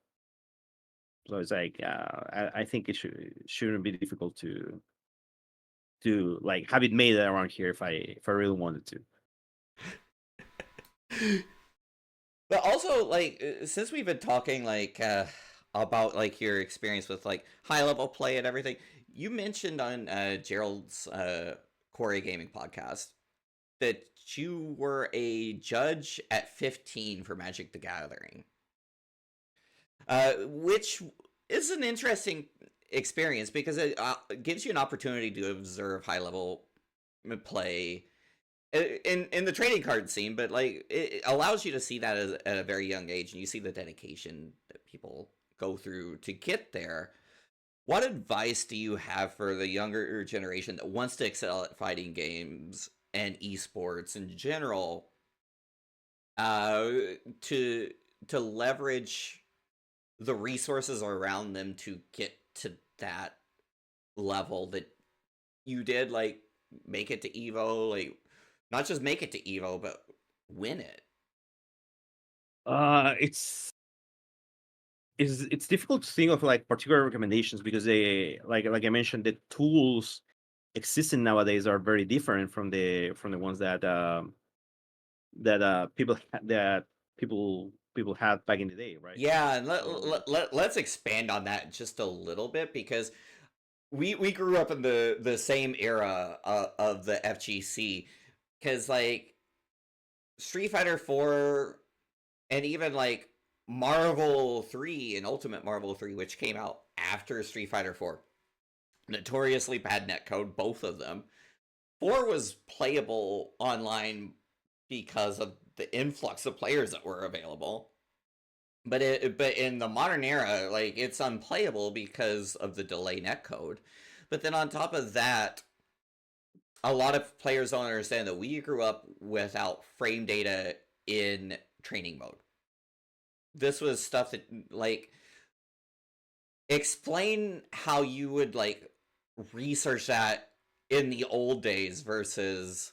it's like I think shouldn't be difficult to like have it made around here if I really wanted to. But also, like, since we've been talking, like, about, like, your experience with, like, high-level play and everything, you mentioned on Gerald's Quarry Gaming podcast that you were a judge at 15 for Magic the Gathering, which is an interesting experience because it gives you an opportunity to observe high-level play in the trading card scene, but like it allows you to see that at a very young age, and you see the dedication that people go through to get there. What advice do you have for the younger generation that wants to excel at fighting games and esports in general, uh, to leverage the resources around them to get to that level that you did, like make it to Evo, like not just make it to Evo, but win it? It's difficult to think of like particular recommendations because they like I mentioned, the tools existing nowadays are very different from the ones that people had back in the day, right? Yeah, and So let's expand on that just a little bit because we grew up in the same era of the FGC, because like Street Fighter 4 and even like Marvel 3 and Ultimate Marvel 3, which came out after Street Fighter 4, notoriously bad netcode, both of them. 4 was playable online because of the influx of players that were available. But in the modern era, like it's unplayable because of the delay netcode. But then on top of that, a lot of players don't understand that we grew up without frame data in training mode. This was stuff that like explain how you would like research that in the old days versus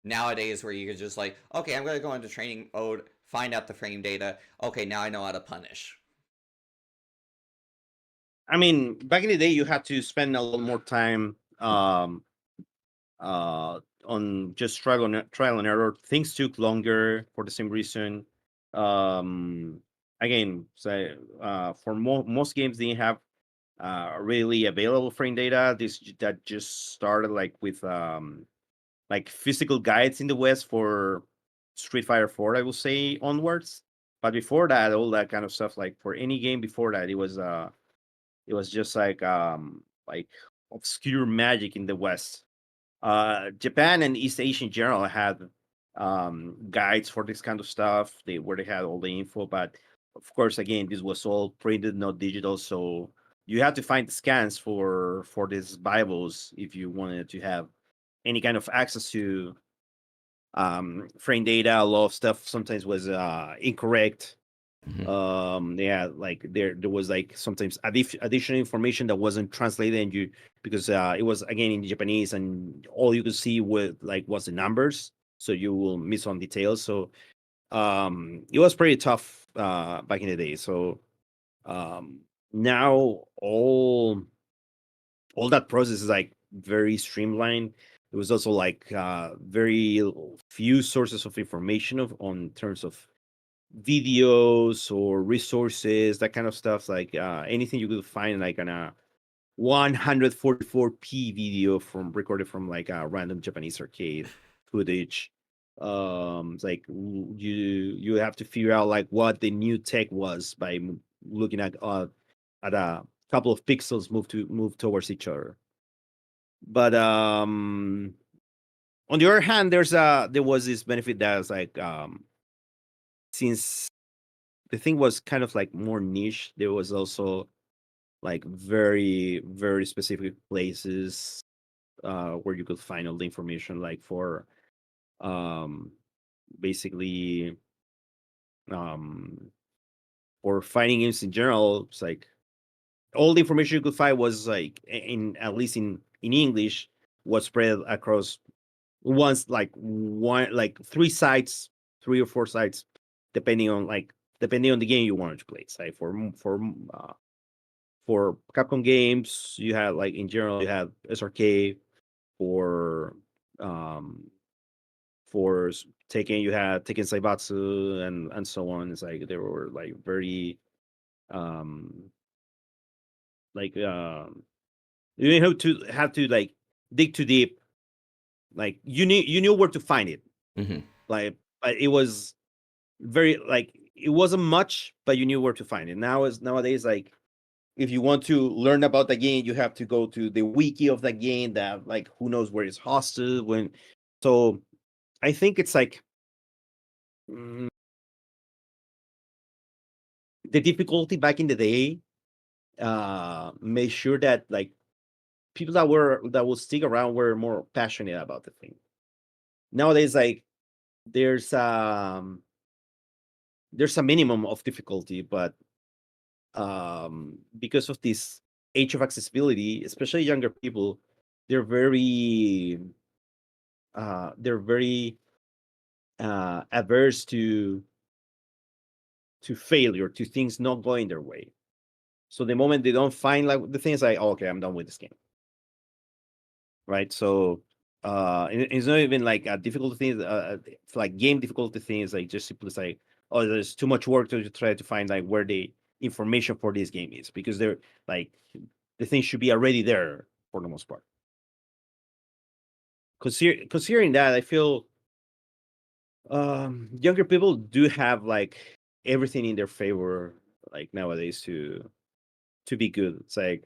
nowadays, where you could just like, okay, I'm gonna go into training mode, find out the frame data, okay, now I know how to punish. I mean, back in the day, you had to spend a lot more time on just trial and error. Things took longer for the same reason. Again, so for most games didn't have really available frame data. That just started like with like physical guides in the West for Street Fighter 4, I will say onwards. But before that, all that kind of stuff, like for any game before that, it was just like obscure magic in the West. Japan and East Asia in general had guides for this kind of stuff. Where they had all the info, but of course, again, this was all printed, not digital. So you had to find scans for these Bibles if you wanted to have any kind of access to frame data. A lot of stuff sometimes was incorrect. Yeah, like there was like sometimes additional information that wasn't translated, and you because it was again in Japanese, and all you could see was the numbers, so you will miss some details. So it was pretty tough back in the day. So um now all that process is like very streamlined. There was also like very few sources of information on terms of videos or resources, that kind of stuff. Like anything you could find like on a 144p video from recorded from like a random Japanese arcade footage. It's like you have to figure out like what the new tech was by looking at a couple of pixels move towards each other. But on the other hand, there was this benefit that was like since the thing was kind of like more niche, there was also like very very specific places where you could find all the information, like for um basically um for fighting games in general. It's like all the information you could find was like in at least in English, was spread across one like three sites, 3 or 4 sites, depending on the game you wanted to play. Say for Capcom games, you have like in general you have SRK. For um Taken, you had Taken Saibatsu and so on. It's like they were like very um like you didn't have to like dig too deep. Like you knew where to find it. Like but it was very like it wasn't much, but you knew where to find it. Nowadays, like if you want to learn about the game, you have to go to the wiki of the game, that like who knows where it's hosted when. So I think it's like mm, the difficulty back in the day made sure that like people that will stick around were more passionate about the thing. Nowadays, like there's um there's a minimum of difficulty, but because of this age of accessibility, especially younger people, they're very they're very averse to failure, to things not going their way. So the moment they don't find like the things, like, oh, okay, I'm done with this game, right? So it's not even like a difficult thing. It's like game difficulty things, like just simply like, oh, there's too much work to try to find like where the information for this game is, because they're like the thing should be already there for the most part. Considering that, I feel younger people do have like everything in their favor, like nowadays, to be good. It's like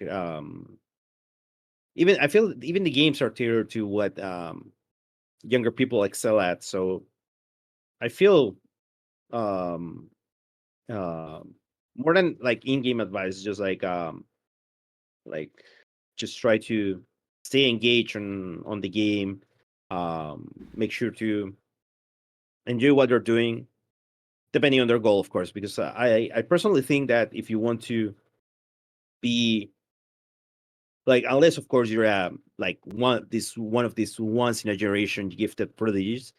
even I feel even the games are tailored to what younger people excel at. So I feel um uh, more than like in-game advice, just like just try to stay engaged on the game. Make sure to enjoy what they're doing, depending on their goal, of course. Because I personally think that if you want to be like, unless of course you're like one of these once in a generation gifted prodigies,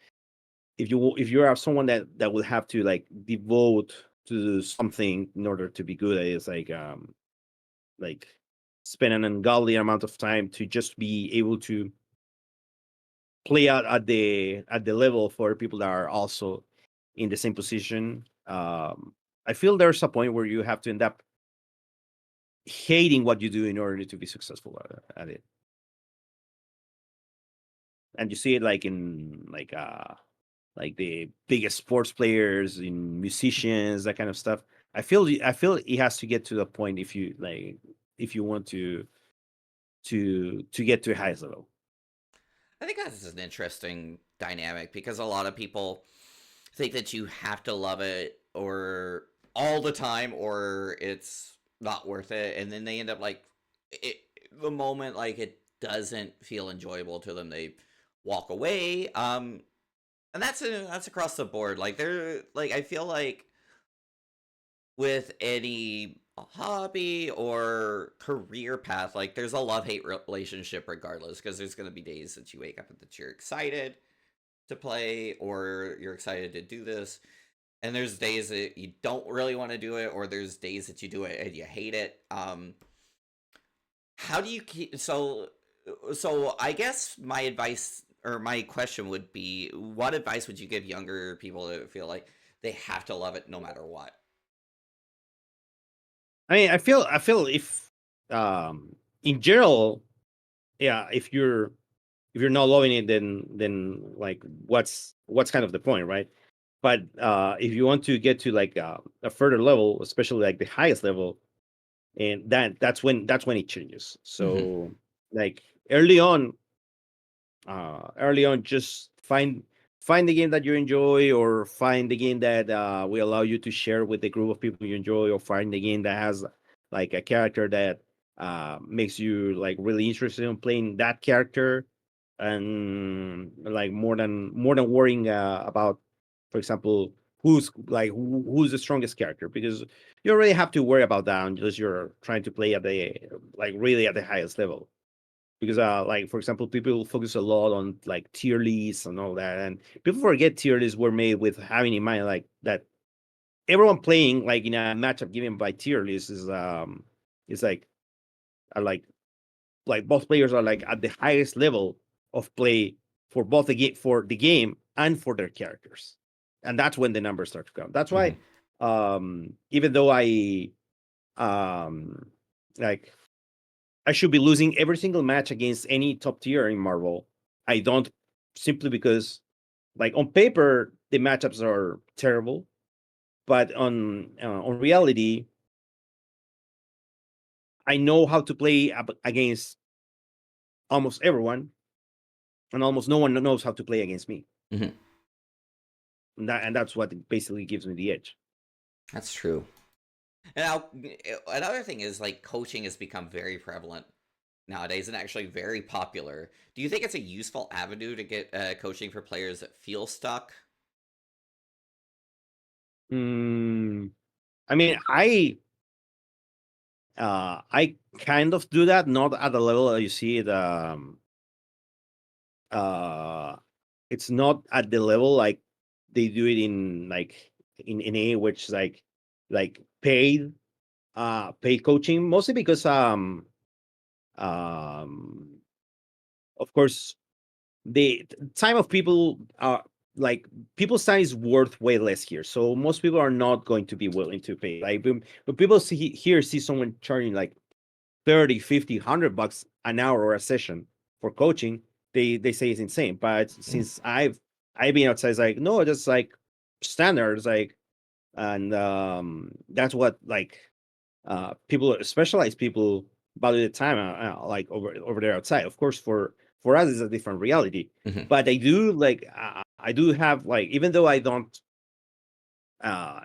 if you are someone that will have to like devote to something in order to be good at it, it's like spend an ungodly amount of time to just be able to play out at the level for people that are also in the same position. I feel there's a point where you have to end up hating what you do in order to be successful at it. And you see it like in like the biggest sports players, in musicians, that kind of stuff. I feel it has to get to the point, if you like, if you want to get to the highest level. I think that's an interesting dynamic because a lot of people think that you have to love it or all the time or it's not worth it, and then they end up like it, the moment like it doesn't feel enjoyable to them, they walk away. And that's across the board. Like they're like I feel like with any hobby or career path, like there's a love-hate relationship regardless, because there's going to be days that you wake up and that you're excited to play or you're excited to do this, and there's days that you don't really want to do it, or there's days that you do it and you hate it. How do you keep so I guess my advice or my question would be, what advice would you give younger people that feel like they have to love it no matter what? I mean, I feel if in general, yeah, if you're not loving it, then like what's kind of the point, right? But if you want to get to like a further level, especially like the highest level, and that's when it changes. Mm-hmm. So like early on, just find the game that you enjoy, or find the game that will allow you to share with the group of people you enjoy, or find the game that has like a character that makes you like really interested in playing that character, and like more than worrying about, for example, who's the strongest character, because you already have to worry about that unless you're trying to play at the like really at the highest level. Because like for example, people focus a lot on like tier lists and all that, and people forget tier lists were made with having in mind like that everyone playing like in a matchup given by tier lists is like are like both players are like at the highest level of play for both the game and for their characters, and that's when the numbers start to come. That's Mm-hmm. why even though um like I should be losing every single match against any top tier in Marvel, I don't, simply because like on paper the matchups are terrible, but on reality I know how to play against almost everyone, and almost no one knows how to play against me. Mm-hmm. And that's what basically gives me the edge. That's true. And now, another thing is like coaching has become very prevalent nowadays and actually very popular. Do you think it's a useful avenue to get coaching for players that feel stuck? Mm, I mean, I kind of do that, not at the level that you see it. Uh, it's not at the level like they do it in like in A, which is like paid coaching, mostly because um of course the time of people are like people's time is worth way less here, so most people are not going to be willing to pay. Like when people see someone charging like 30, 50, $100 an hour or a session for coaching, they say it's insane. But since I've been outside, it's like no, just like standards, like, and that's what like people, specialized people, value the time like over there outside. Of course, for us it's a different reality, Mm-hmm. but I do like I do have like, even though I don't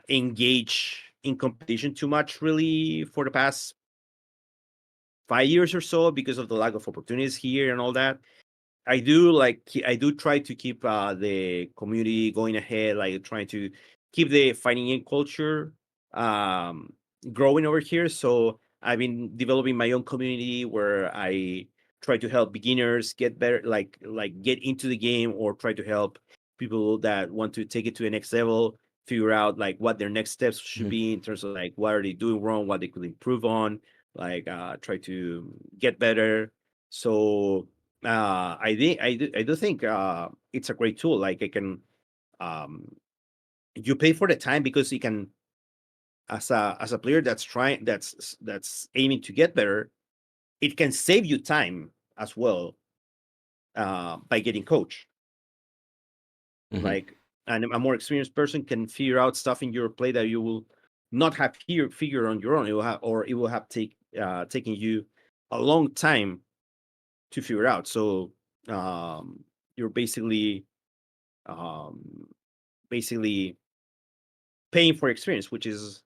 engage in competition too much really for the past 5 years or so because of the lack of opportunities here and all that. I do try to keep the community going ahead, like trying to keep the fighting game culture um, growing over here. So I've been developing my own community where I try to help beginners get better, like get into the game, or try to help people that want to take it to the next level, figure out like what their next steps should Mm-hmm. be in terms of like what are they doing wrong, what they could improve on, like try to get better. So I do think it's a great tool. Like I can um, you pay for the time because you can, as a player that's trying that's aiming to get better, it can save you time as well by getting coached. Mm-hmm. Like, and a more experienced person can figure out stuff in your play that you will not have here figure on your own. It will have, or it will have taken you a long time to figure out. So you're um, basically paying for experience, which is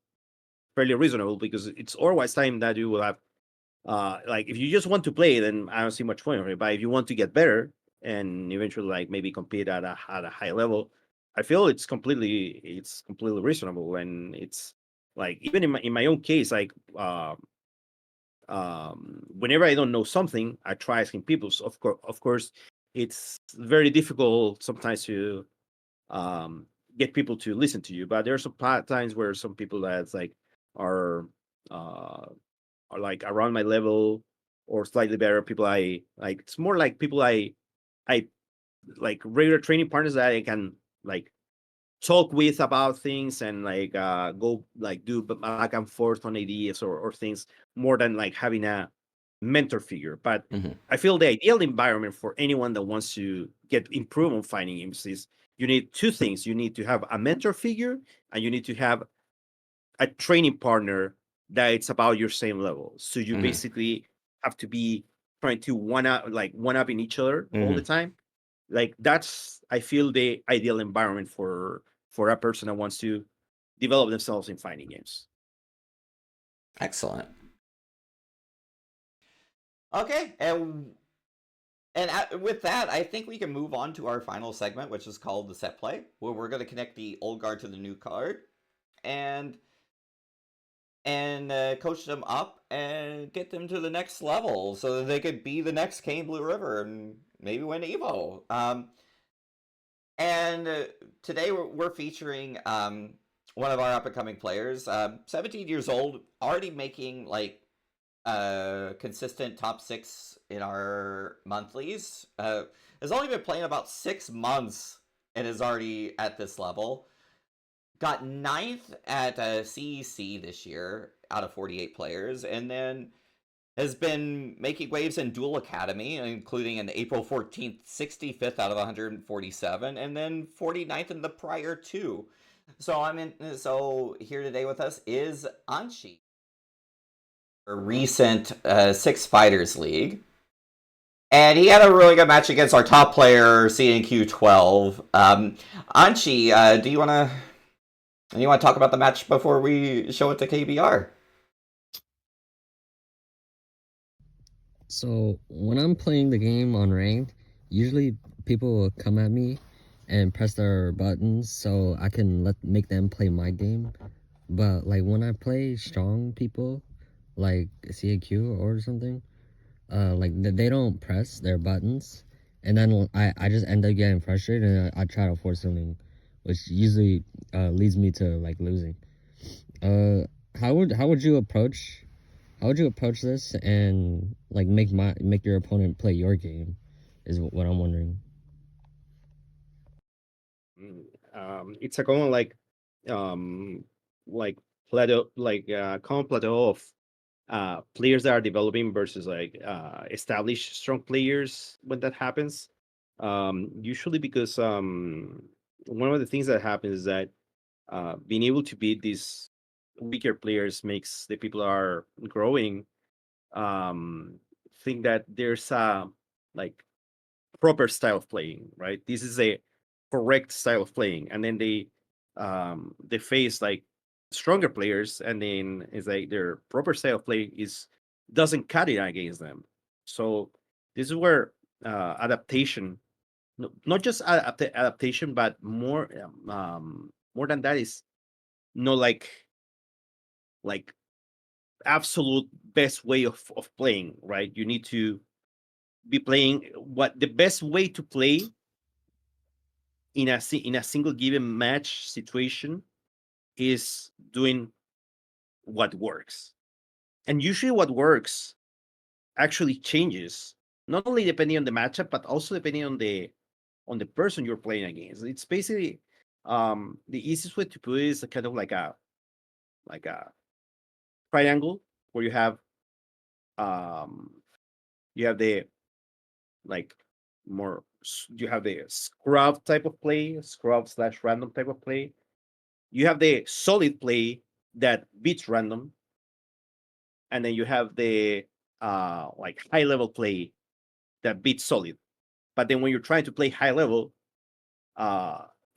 fairly reasonable because it's otherwise time that you will have. Like if you just want to play, then I don't see much point of it. But if you want to get better and eventually like maybe compete at a high level, I feel it's completely reasonable. And it's like even in my own case, like whenever I don't know something, I try asking people. So of course, it's very difficult sometimes to um, get people to listen to you. But there are some times where some people that's like are uh, are like around my level or slightly better. People I like. It's more like people I like regular training partners that I can like talk with about things and like go like do back and forth on ideas or things more than like having a mentor figure. But Hmm. I feel the ideal environment for anyone that wants to get improve on fighting games is you need two things. You need to have a mentor figure and you need to have a training partner that it's about your same level. So you Hmm. basically have to be trying to one up in each other all the Hmm. time. Like that's I feel the ideal environment for a person that wants to develop themselves in fighting games. Excellent. Okay, with that, I think we can move on to our final segment, which is called the set play, where we're going to connect the old guard to the new card, and coach them up and get them to the next level so that they could be the next Kane Blueriver and maybe win Evo. And today we're featuring one of our up and coming players, 17 years old, already making like consistent top 6 in our monthlies. Has only been playing about 6 months and is already at this level. Got ninth at CEC this year out of 48 players, and then has been making waves in Dual Academy, including an April 14th 65th out of 147, and then 49th in the prior two. So here today with us is Anchi, a recent Six Fighters League. And he had a really good match against our top player, CNQ 12. Anchi, do you want to talk about the match before we show it to KBR? So when I'm playing the game on ranked, usually people will come at me and press their buttons so I can make them play my game. But like when I play strong people, like CAQ or something, like they don't press their buttons, and then I just end up getting frustrated and I try to force something, which usually leads me to like losing. Uh, how would you approach this and like make your opponent play your game? Is what I'm wondering. It's a common um like plateau common plateau of players that are developing versus like established strong players when that happens. Usually because one of the things that happens is that being able to beat these weaker players makes the people that are growing um think that there's a like proper style of playing, right? This is a correct style of playing, and then they face like stronger players, and then it's like their proper style of play is doesn't cut it against them. So this is where adaptation, not just adaptation, but more than that is no like absolute best way of playing, right? You need to be playing what the best way to play in a single given match situation is doing what works. And usually what works actually changes, not only depending on the matchup, but also depending on the person you're playing against. It's basically the easiest way to put it is a kind of like a triangle where um you have the like you have the scrub type of play, scrub slash random type of play. You have the solid play that beats random, and then you have the like high level play that beats solid. but then when you're trying to play high level,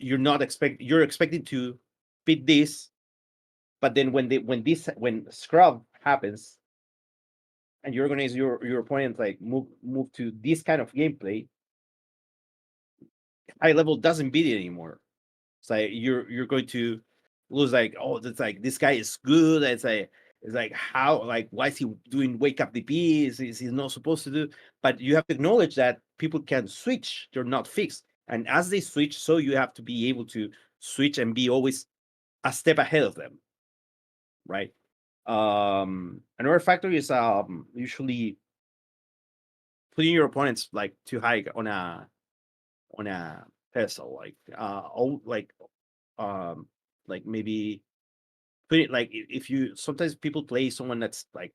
you're expecting to beat this, but then when scrub happens and you organize your opponent like move to this kind of gameplay, high level doesn't beat it anymore. It's like you're going to lose. Like, oh, that's like this guy is good. It's like how, like, why is he doing wake up DP? Is he not supposed to do? But you have to acknowledge that people can switch. They're not fixed, and as they switch, so you have to be able to switch and be always a step ahead of them, right? Another factor is usually putting your opponents like too high on a pedestal, like maybe put it like if you sometimes people play someone that's like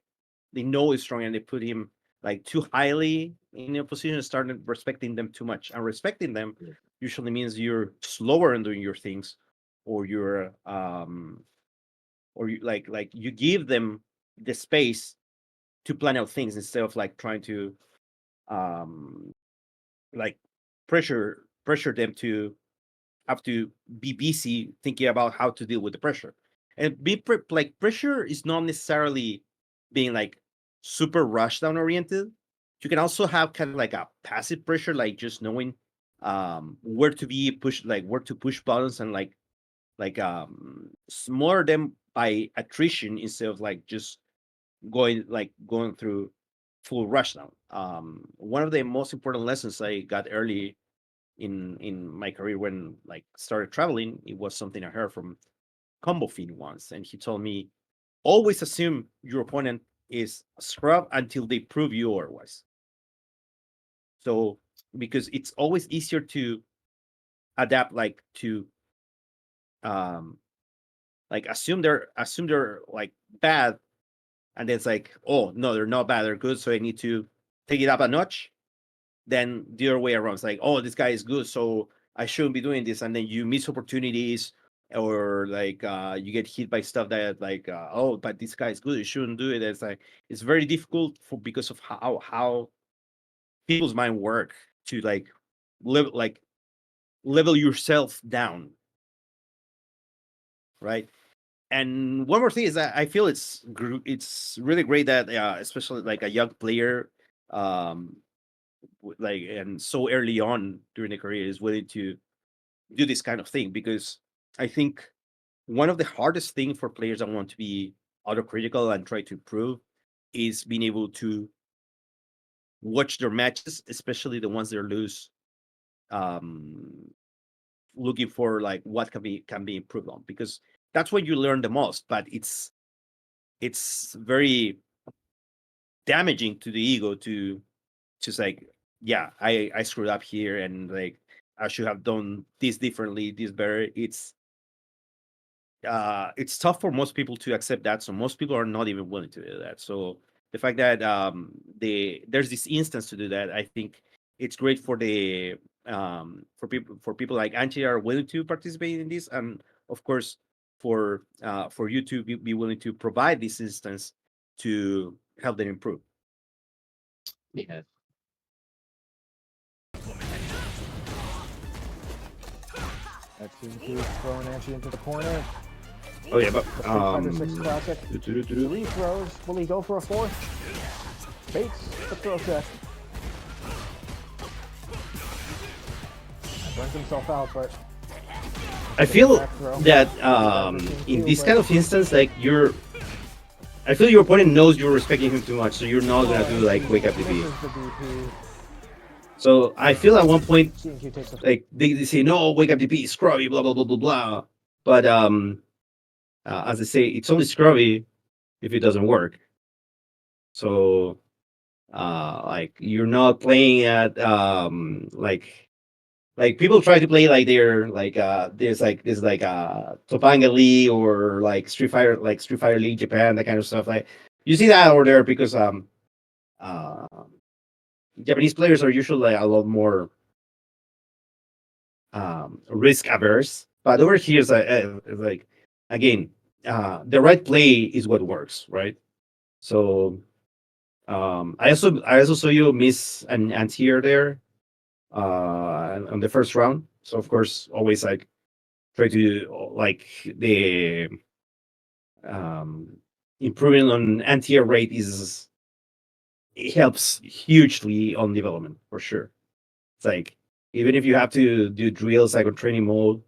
they know is strong and they put him like too highly in a position and start respecting them too much. And respecting them usually means you're slower in doing your things, or you're or you like you give them the space to plan out things instead of like trying to um like pressure them to have to be busy thinking about how to deal with the pressure. And like pressure is not necessarily being like super rush down oriented. You can also have kind of like a passive pressure, like just knowing where to be pushed, like where to push buttons, and smaller them by attrition instead of like just going through full rush down. One of the most important lessons I got early in my career when like started traveling, it was something I heard from Combo Fiend once, and he told me always assume your opponent is a scrub until they prove you otherwise. So because it's always easier to adapt like to like assume they're like bad, and then it's like, oh no, they're not bad, they're good, so I need to take it up a notch. Then the other way around, it's like, oh, this guy is good, so I shouldn't be doing this, and then you miss opportunities, or like you get hit by stuff that like, oh, but this guy is good, you shouldn't do it. It's like it's very difficult for because of how people's mind work to like level yourself down, right? And one more thing is that I feel it's really great that especially like a young player, um like, and so early on during the career is willing to do this kind of thing, because I think one of the hardest thing for players that want to be autocritical and try to improve is being able to watch their matches, especially the ones they lose, um looking for like what can be improved on, because that's when you learn the most. But it's very damaging to the ego to just like, yeah, I screwed up here, and like I should have done this differently, this better. It's tough for most people to accept that, so most people are not even willing to do that. So the fact that there's this instance to do that, I think it's great for the for people like Anchi are willing to participate in this, and of course for you to be willing to provide this instance to help them improve. Yeah. That includes throwing Anchi into the corner. Oh yeah, but 5 or 6 classic. 3 throws. Will he go for a 4th? Bates the throw check. Burns himself out, but I feel that in this kind of instance, like I feel your opponent knows you're respecting him too much, so you're not gonna do like wake up DP. So I feel at one point, like they say, no, wake up DP, scrubby, blah blah blah blah blah. But as I say, it's only scrubby if it doesn't work. So like you're not playing at like people try to play like they're like there's like Topanga League or like Street Fighter League Japan, that kind of stuff. Like you see that over there because uh Japanese players are usually like a lot more risk averse. But over here is like again, the right play is what works, right? So I also saw you miss an anti-air there. on the first round. So of course, always like try to like the improving on anti-air rate is it helps hugely on development for sure. It's like even if you have to do drills like on training mode,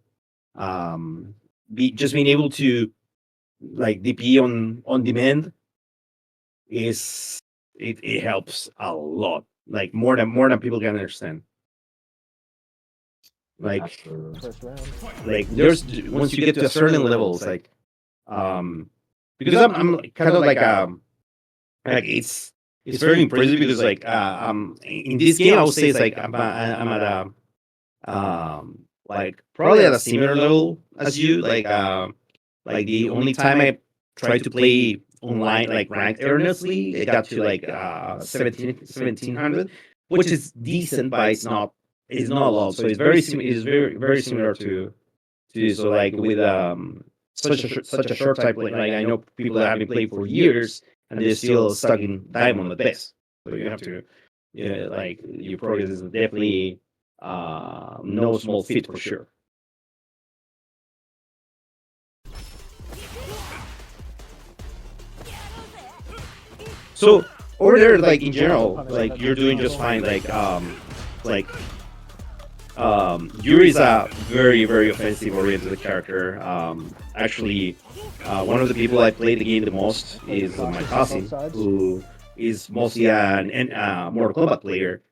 just being able to like DP on demand is it helps a lot, like more than people can understand. Like First round. there's once you get to a certain level, it's like because I'm kind of like it's very impressive because like in this game I would say it's like I'm at a like probably at a similar level as you like the only time I tried to play online like ranked earnestly it got to like 1700, which is decent but it's not a lot, so it's very similar to so like with such a short time like I know people that have been playing for years and they're still stuck in diamond at best, so you have to like your progress is definitely no small feat for sure. So over there, like in general, like you're doing just fine. Like Yuri is a very offensive oriented character. Actually, one of the people I play the game the most is my cousin, who is mostly an Mortal Kombat player.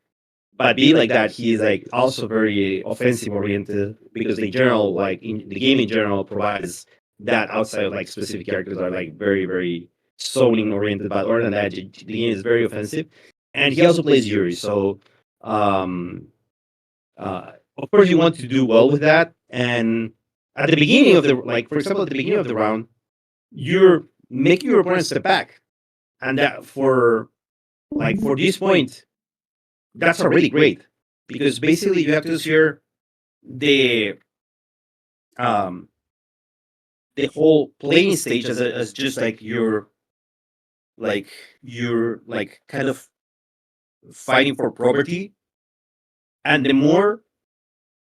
But being like that, he is like also very offensive oriented because the general like in the game in general provides that outside of like specific characters are like very zoning oriented. But other than that, the game is very offensive, and he also plays Yuri. So um, of course, you want to do well with that. And at the beginning of the like, for example, at the beginning of the round, you're making your opponent step back, and that for this point, that's already great because basically you have to steer the um the whole playing stage as just like you're like kind of fighting for property, and the more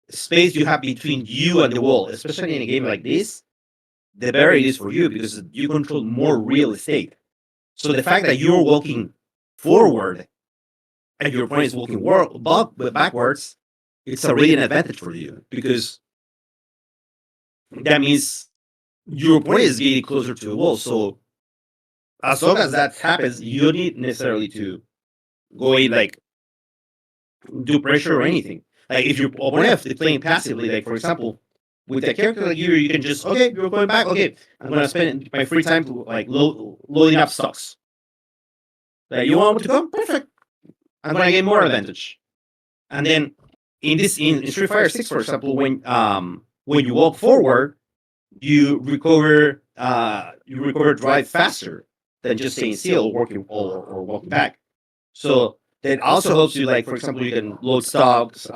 space you have between you and the wall, especially in a game like this, the better it is for you because you control more real estate. So the fact that you're walking forward and your opponent is walking backwards, it's already an advantage for you because that means your opponent is getting closer to the wall. So as long as that happens, you don't need necessarily to go in like do pressure or anything. Like if your opponent is playing passively, like for example, with a character like you can just okay, you're going back. Okay, I'm gonna spend my free time to like loading up stocks. Like you want me to come? Perfect. I'm gonna get more advantage. And then in Street Fighter 6, for example, when you walk forward, you recover drive faster than just staying still, working or walking back. So that also helps you. Like for example, you can load stocks,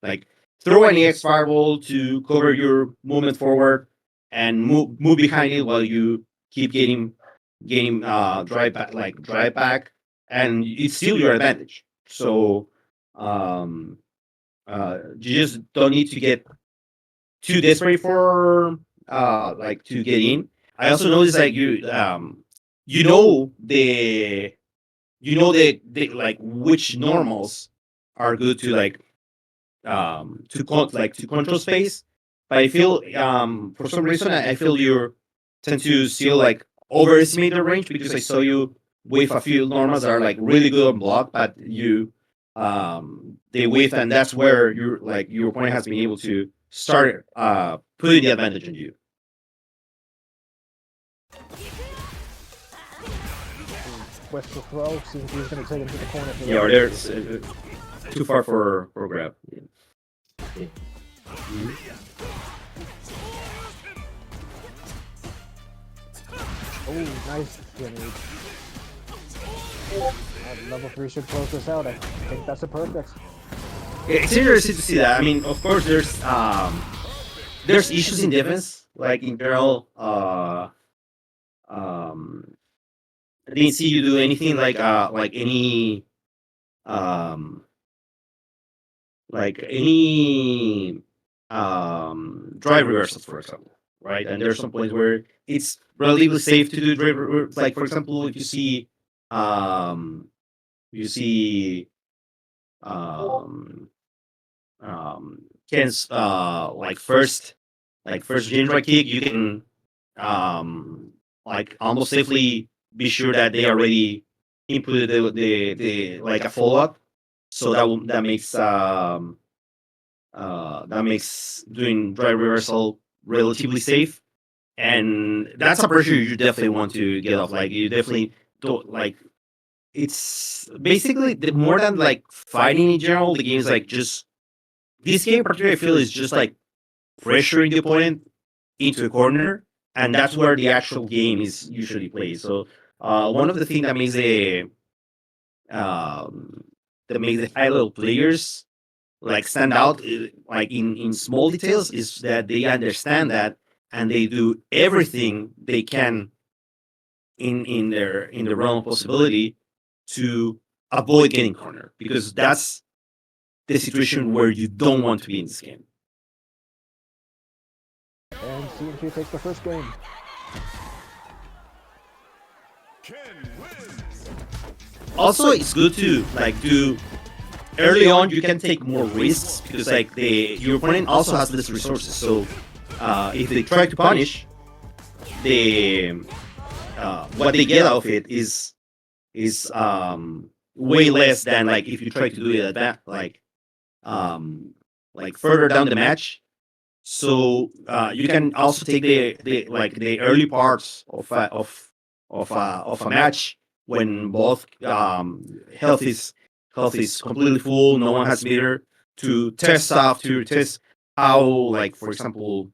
like throw an EX fireball to cover your movement forward, and move behind it while you keep getting drive back, and it's still your advantage. So you just don't need to get too desperate for like to get in. I also noticed like you know the like which normals are good to like to control space. But I feel for some reason I feel you tend to still like overestimate the range because I saw you with a few normals that are like really good on block, but you they whiff, and that's where your opponent has been able to start putting the advantage on you. West to throw. Seems he's going to take him to the corner. For Yeah, or they're too far for grab. Yeah. Yeah. Oh, nice grenade. Level 3 should close this out. I think that's a perfect. It's interesting to see that. I mean, of course, there's issues in defense, like in general. I didn't see you do anything like any um any drive reversals, for example, right? And there's some points where it's relatively safe to do drive like for example, if you see you see um Ken's first gen right kick, you can almost safely be sure that they already inputted the like a follow up, so that makes doing drive reversal relatively safe, and that's a pressure you definitely want to get off. Like you definitely don't like. It's basically more than like fighting in general. The game is like just this game, particularly, I feel is just like pressuring the opponent into a corner, and that's where the actual game is usually played. So one of the things um, that makes the high level players like stand out like in small details is that they understand that, and they do everything they can in the realm of possibility to avoid getting cornered, because that's the situation where you don't want to be in this game. And CMG takes the first game. Also, it's good to like do early on. You can take more risks because like your opponent also has less resources. So if they try to punish, the what they get out of it is way less than like if you try to do it at that like further down the match. So you can also take the early parts of a match when both health is completely full, no one has meter, to test stuff, to test how, like for example,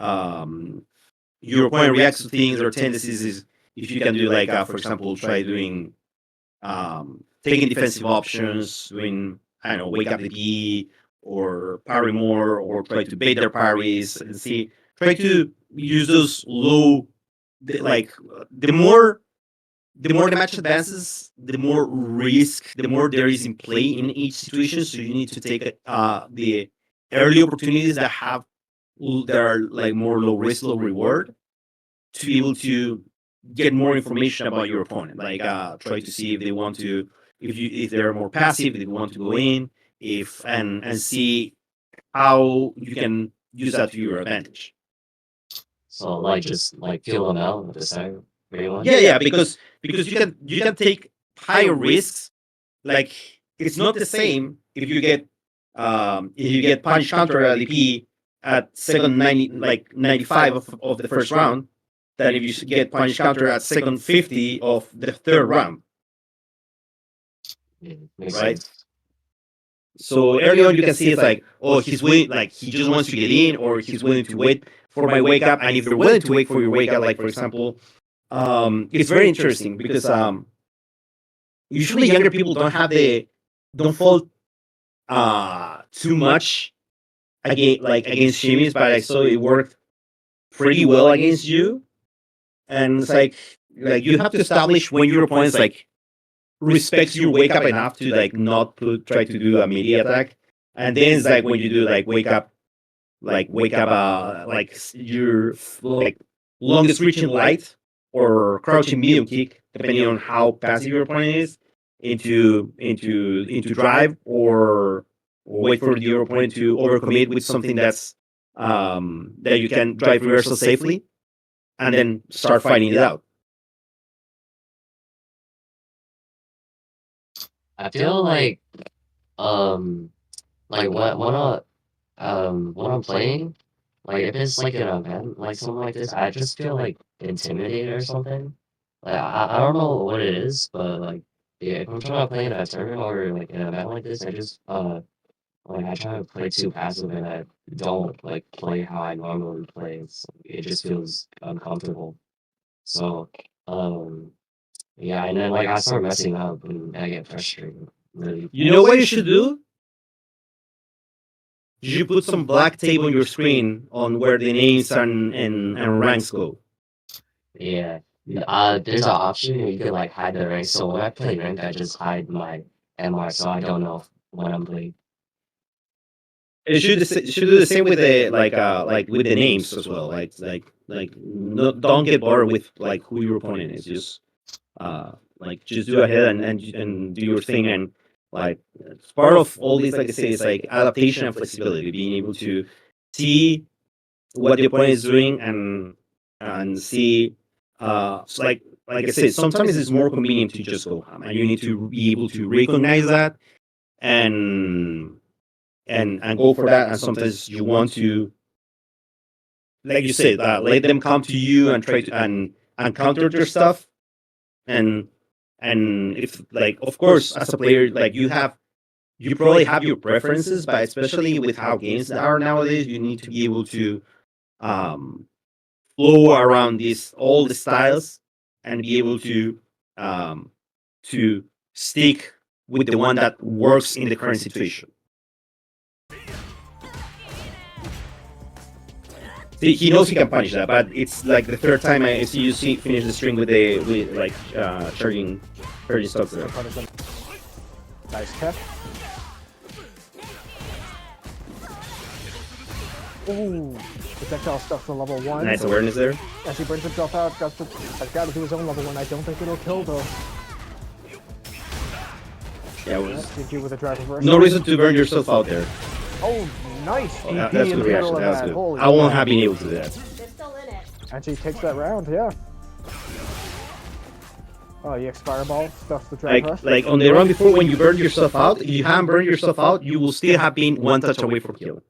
your opponent reacts to things or tendencies. Is if you can do like for example, try doing taking defensive options, doing I don't know, wake up the D or parry more, or try to bait their parries and see. Try to use those low, like the more the match advances, the more risk, the more there is in play in each situation. So you need to take the early opportunities that are like more low risk, low reward, to be able to get more information about your opponent. Like try to see if they want to, if they're more passive, if they want to go in, if and see how you can use that to your advantage. So like just like feel them out at the start, pretty much. Yeah, because you can take higher risks. Like it's not the same if you get punch counter LDP at second 95 of the first round, than if you get punish counter at second 50 of the third round. Yeah, makes Right? sense. So early on, you can see it's like, oh, he's willing, like he just wants to get in, or he's willing to wait for my wake up. And if you're willing to wait for your wake up, like for example, it's very interesting because usually younger people don't fall too much against Shimmys, but I saw it worked pretty well against you. And it's like you have to establish when your opponent's like respects your wake up enough to like not try to do a melee attack, and then it's like when you do like wake up your like longest reaching light or crouching medium kick, depending on how passive your opponent is, into drive, or wait for your opponent to overcommit with something that's that you can drive reversal safely, and then start fighting it out. I feel like when I'm playing, like if it's like an event like something like this, I just feel like intimidated or something. Like I don't know what it is, but like yeah, if I'm trying to play in a tournament or like an event like this, I just like I try to play too passive and I don't like play how I normally play. It just feels uncomfortable. So yeah, and then like I start messing up and I get frustrated. Really. You know what you should do? You should put some black tape on your screen on where the names and ranks go. Yeah. There's an option where you can like hide the rank. So when I play ranked, I just hide my MR, so I don't know when I'm playing. should do the same with the like with the names as well. No, don't get bored with like who your opponent is. Like just do ahead and do your thing, and like it's part of all this, like I say, it's like adaptation and flexibility, being able to see what the opponent is doing and see so like I said, sometimes it's more convenient to just go ham, and you need to be able to recognize that and and go for that. And sometimes you want to, like you said, let them come to you and try to and counter their stuff. And if like, of course, as a player, like you probably have your preferences, but especially with how games are nowadays, you need to be able to um, flow around these all the styles and be able um, to stick with the one that works in the current situation. See, he knows he can punish that, but it's like the third time I see you finish the string with like charging stocks there. Nice catch. Ooh, projectile stuff for level 1. Nice awareness there. As he brings himself out, has got to do his own level 1. I don't think it'll kill though. Yeah, it was GG with a drive reverse. no reason to burn yourself out there. Oh, nice. Oh, that's DP in good the reaction. middle of That's that. good. Holy I won't crap. have been able to do that. They're still in it. And she takes that round, yeah. Oh, EX Fireball stuffs the drive rush. Like on the run before, when you burn yourself out, if you haven't burned yourself out, you will still have been one touch away from killing.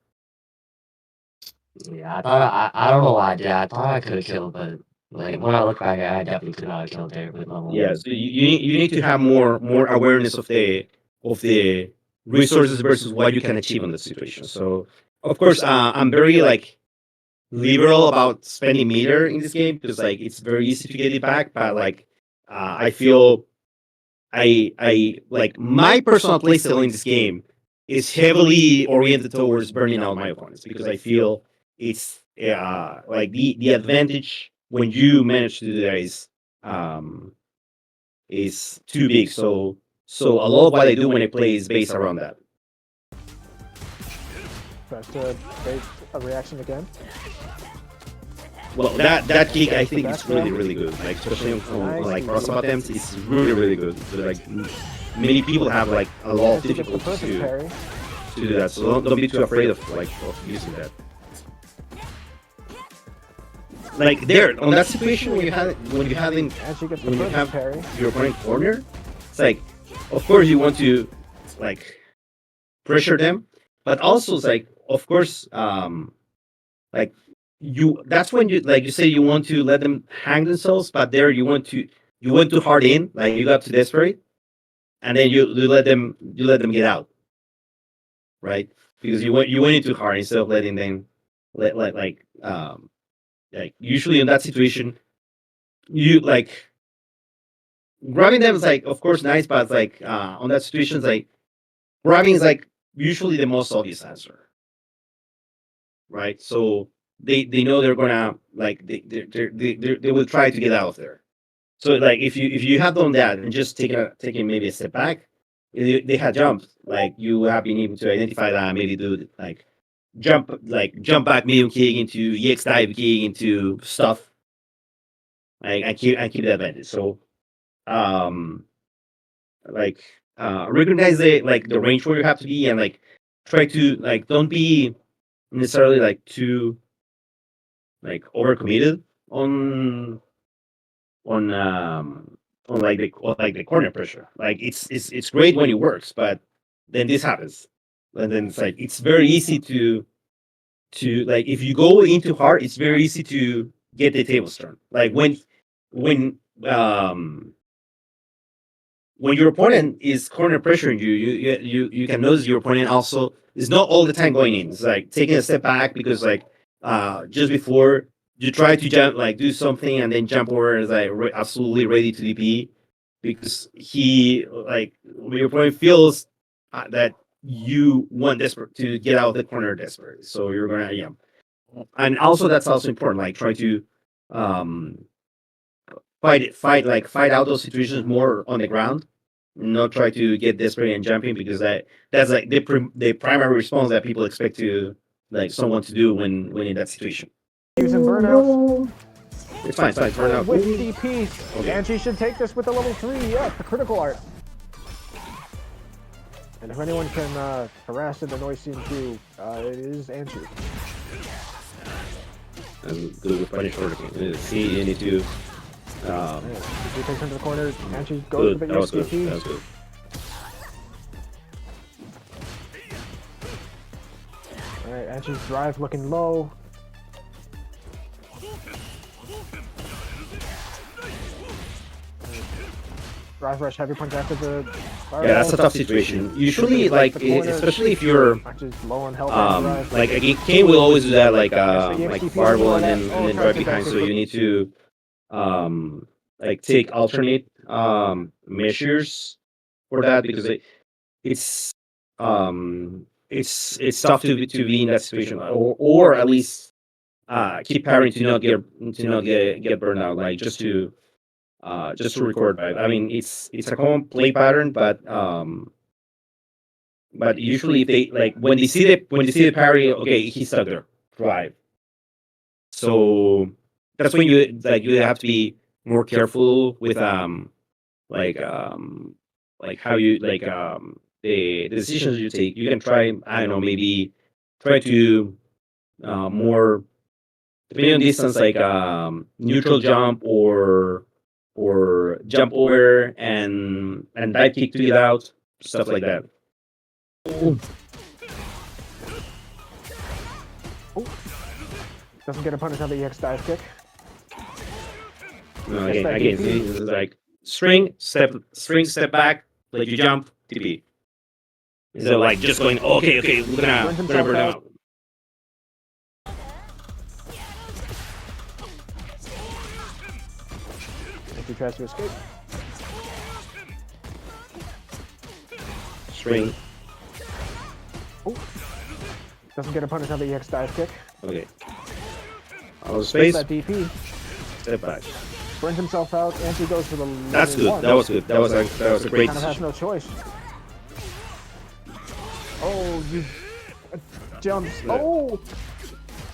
Yeah, I thought I don't know why I did. I thought I could have killed, but like when I look back, I definitely could not have killed there with level. Yeah, so you need to have more awareness of the resources versus what you can achieve in the situation. So of course, I'm very like liberal about spending meter in this game because like it's very easy to get it back, but like I feel I like my personal playstyle in this game is heavily oriented towards burning out my opponents because I feel it's like the advantage when you manage to do that is too big. So a lot of what I do when I play is based around that. Tries to bait a reaction again. Well, that kick I think is really good. Like especially on like cross attempts, it's really good. So, like many people have like a lot of She gets the difficulty perfect parry. to do that. So don't be too afraid of using that. Like there on that situation when you have And she gets the when you perfect have parry. your opponent corner, it's like of course you want to like pressure them, but also it's like of course like that's when you like you say you want to let them hang themselves, but there you went too hard in, like you got too desperate, and then you let them get out, right? Because you went in too hard instead of letting them like usually in that situation you like grabbing them is like of course nice, but it's like on that situation it's like grabbing is like usually the most obvious answer, right? So they know they're gonna like they will try to get out of there. So like if you have done that and just taking maybe a step back, they had jumped, like you have been able to identify that and maybe do like jump back medium kick into EX dive kick into stuff, like and keep the advantage. So like recognize the range where you have to be and like try to like don't be necessarily like too like overcommitted on like the corner pressure. Like it's great when it works, but then this happens, and then it's like it's very easy to like if you go into hard, it's very easy to get the tables turned. Like when your opponent is corner pressuring you can notice your opponent also is not all the time going in. It's like taking a step back because like just before you try to jump, like do something and then jump over is like absolutely ready to DP because he like your opponent feels that you want desperate to get out of the corner desperate. So you're gonna and also that's also important. Like try to fight out those situations more on the ground, not try to get desperate and jumping, because that's like the primary response that people expect to like someone to do when in that situation. Using burnout. It's fine. It's fine. Burnout. With DP. Okay. And she should take this with the level 3. Yeah, the critical art. And if anyone can harass and annoy CNQ, it is Anchi. And good with punish order. See, you need to. She takes him to the corner. Anchi goes Good. with the That was good. ESDP. That was good. Alright, Anchi's drive looking low. Drive rush, heavy punch after the. Yeah, that's a tough situation. Usually, like, especially if you're Actually, low on health. on drive. like again, Kane will always do that, like EXP fireball and and then drive behind. So you need to like take alternate measures for that, because it's it's tough to be in that situation, or at least keep parrying to not get burned out, like just to record. Right? I mean, it's a common play pattern, but usually if they like when they see the parry, okay, he's stuck there, drive. So that's when you have to be more careful with like how you the decisions you take. You can try, I don't know, maybe try to more, depending on distance, like neutral jump or jump over and dive kick to get out, stuff like that. Doesn't get a punish on the EX dive kick. No, again, see, this is like string, step back, let you jump, TP. So like just going, okay, we're gonna burn out. If he tries to escape. String. Doesn't get a punish on the EX dive kick. Okay. Out of space, That DP. step back. Burns himself out. Anchi goes for the. That's level good. one. That was good. That was a great Kind of has decision. no choice. Oh, you jumps. Oh,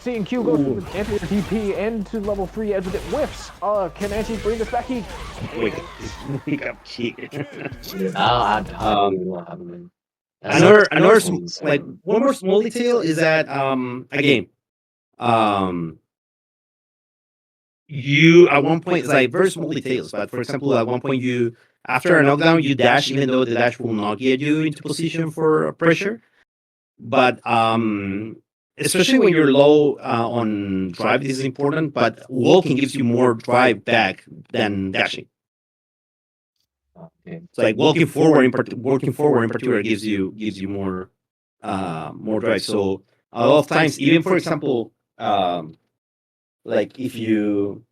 C and Q goes to the Anchi to DP and to level 3 edge with it whiffs. Can Anchi bring this back? He Wake up kick. Another like one more small detail is that again you at one point, it's like very small details, but for example, at one point you, after a knockdown, you dash, even though the dash will not get you into position for pressure. But especially when you're low on drive, this is important. But walking gives you more drive back than dashing. Okay. It's like walking forward in particular gives you more drive. So a lot of times, even for example, like if you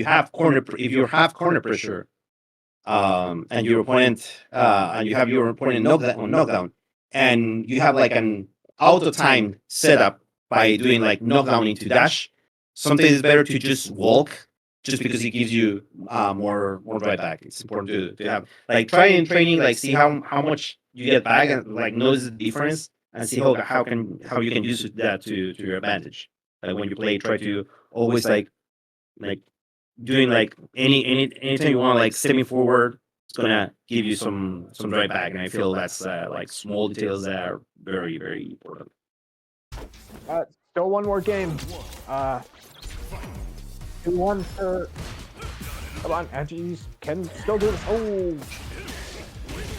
have corner pressure, and your opponent and you have your opponent knockdown, and you have like an auto time setup by doing like knockdown into dash, sometimes it's better to just walk, just because it gives you more drive back. It's important to have like try in training, like see how much you get back, and like notice the difference, and see how you can use that to your advantage. Like when you play, try to always like doing like anytime you want, like stepping forward, it's gonna give you some drive back, and I feel that's like small details that are very, very important. still one more game. 2-1 for. Come on, Anchi can still do this. Oh,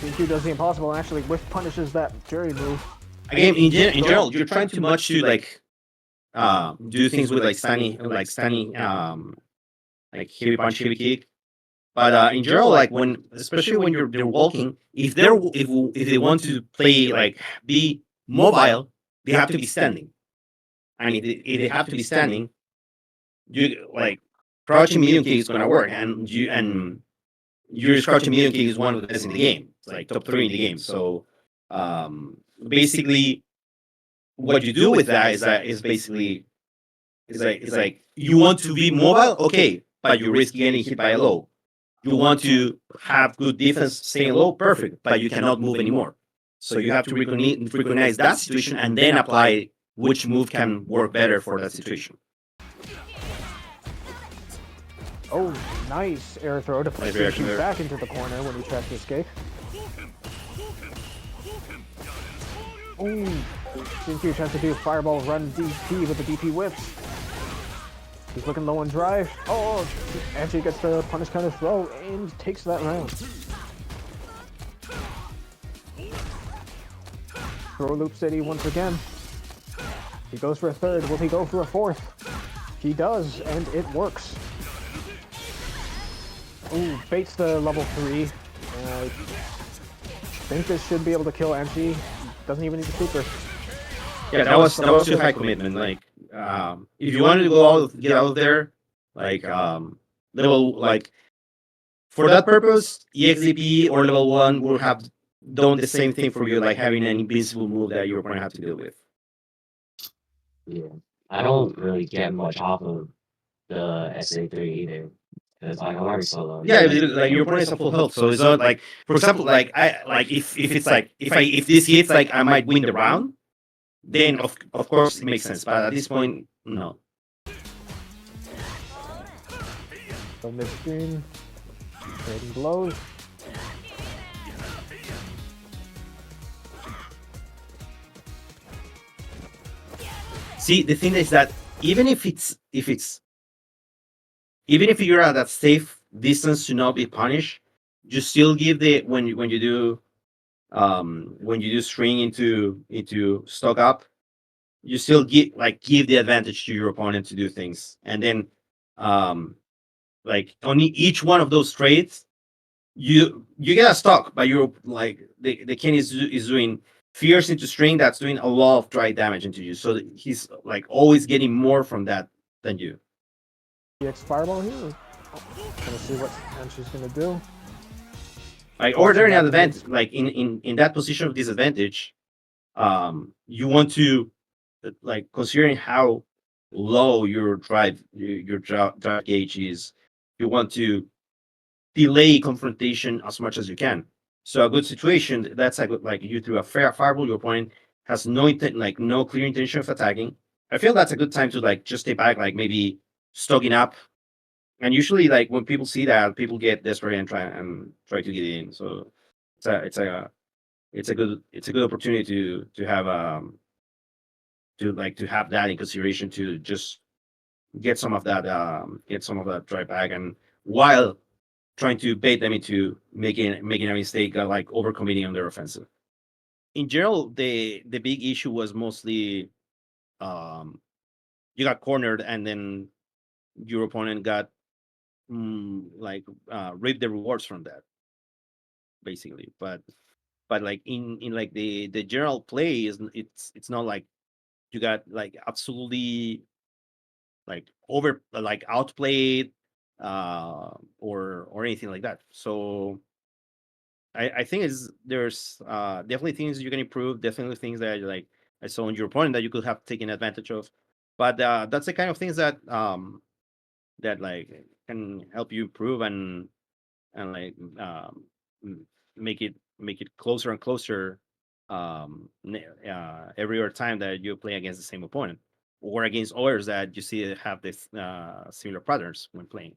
CQ does the impossible and actually whiff punishes that Jerry move. Again, in general, you're trying too much to like do things with like standing, like heavy punch, heavy kick. But in general, like especially when they're walking, if they want to play, like be mobile, they have to be standing. And if they have to be standing, you like crouching medium kick is gonna work, and your crouching medium kick is one of the best in the game. It's like top 3 in the game. So basically, what you do with that is basically it's like you want to be mobile, okay, but you risk getting hit by a low. you want to have good defense staying low, perfect, but you cannot move anymore. So you have to recognize that situation and then apply which move can work better for that situation. Oh, nice air throw to push reaction you there. back into the corner when he tries to escape. Oh, CNQ tries to do fireball run DP with the DP whips. He's looking low on drive. Oh, Anchi gets the punish counter throw and takes that round. Throw loop city once again. He goes for a third. Will he go for a fourth? He does, and it works. Ooh, baits the level 3. I think this should be able to kill Anchi. Doesn't even need the super. Yeah, that was too high commitment. Like, if you wanted to go out, get out there, like level like for that purpose, EXDP or level 1 will have done the same thing for you, like having an invincible move that your opponent have to deal with. Yeah, I don't really get much off of the SA3 either. Because I'm already so low. Yeah, like your opponent is at full health, so it's not like, for example, like if it's like if this hits, like I might win the round, then of course it makes sense. But at this point, no. So mid-screen, trading blows. See, the thing is that even if you're at that safe distance to not be punished, you still give the when you do string into stock up, you still give the advantage to your opponent to do things, and then like on each one of those trades, you get a stock, but you're like the Ken is doing fierce into string that's doing a lot of dry damage into you, so he's like always getting more from that than you. EX fireball here. Gonna see what Anchi's gonna do. Like, or they're in an advantage, like in that position of disadvantage, you want to like, considering how low your drive gauge is, you want to delay confrontation as much as you can. So a good situation, that's a good, like, you threw a fair fireball, your opponent has no clear intention of attacking. I feel that's a good time to like just stay back, like maybe stocking up. And usually, like when people see that, people get desperate and try to get in. So it's a good opportunity to have to have that in consideration, to just get some of that dry bag, and while trying to bait them into making a mistake, like overcommitting on their offensive. In general, the big issue was mostly you got cornered, and then your opponent got reap the rewards from that, basically. But like in like the general play is, it's not like you got like absolutely like outplayed or anything like that. So I think there's definitely things you can improve, definitely things that like I saw in your opponent that you could have taken advantage of. But that's the kind of things that like can help you improve and like make it closer and closer every other time that you play against the same opponent, or against others that you see have this similar patterns when playing.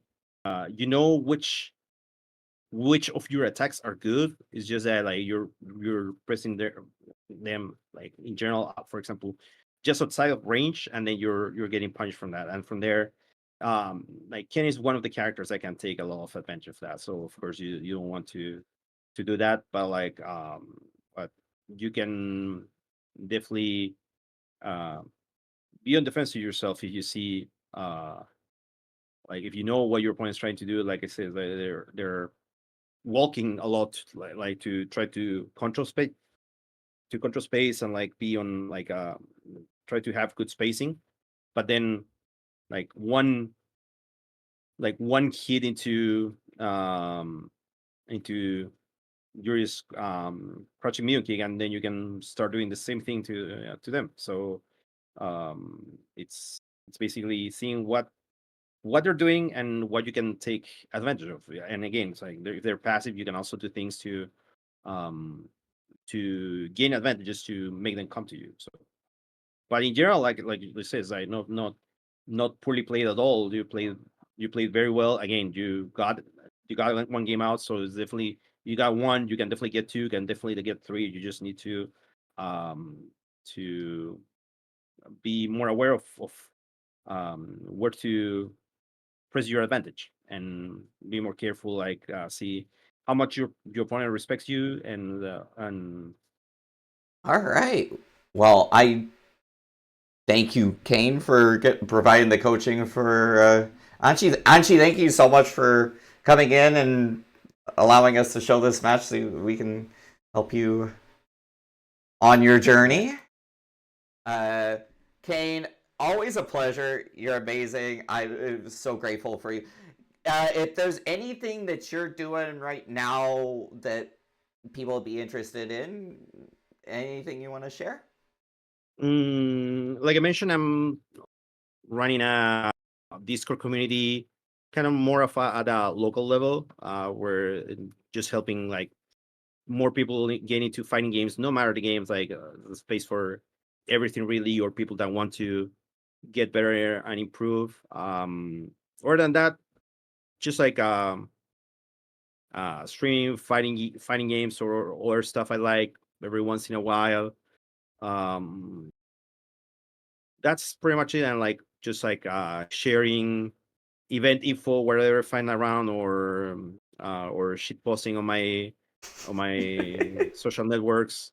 You know which of your attacks are good. It's just that like you're pressing them like in general, for example, just outside of range, and then you're getting punished from that, and from there, like Ken is one of the characters that can take a lot of advantage of that. So of course you don't want to do that, but like but you can definitely be on defense to yourself if you see like if you know what your opponent's trying to do. Like I said, they're walking a lot, like to try to control space and like be on like try to have good spacing, but then like one hit into you're just crouching Mio kick, and then you can start doing the same thing to them. So it's basically seeing what what they're doing and what you can take advantage of. And again, it's like if they're passive, you can also do things to gain advantages to make them come to you. So, but in general, like you says, like not poorly played at all. You played very well. Again, you got one game out, so it's definitely you got one. You can definitely get two. You can definitely get three. You just need um to be more aware of where to press your advantage and be more careful. Like see how much your opponent respects you and All right. Well, I thank you, Kane, for providing the coaching for Anchi. Anchi, thank you so much for coming in and allowing us to show this match so we can help you on your journey. Kane, always a pleasure. You're amazing. I'm so grateful for you. If there's anything that you're doing right now that people would be interested in, anything you want to share? like I mentioned, I'm running a Discord community, kind of more of at a local level, where just helping like more people get into fighting games, no matter the games, like the space for everything really, or people that want to get better and improve. Other than that, just like streaming fighting games or other stuff I like every once in a while. Um, that's pretty much it. And like just like sharing event info wherever I find around, or shit posting on my social networks.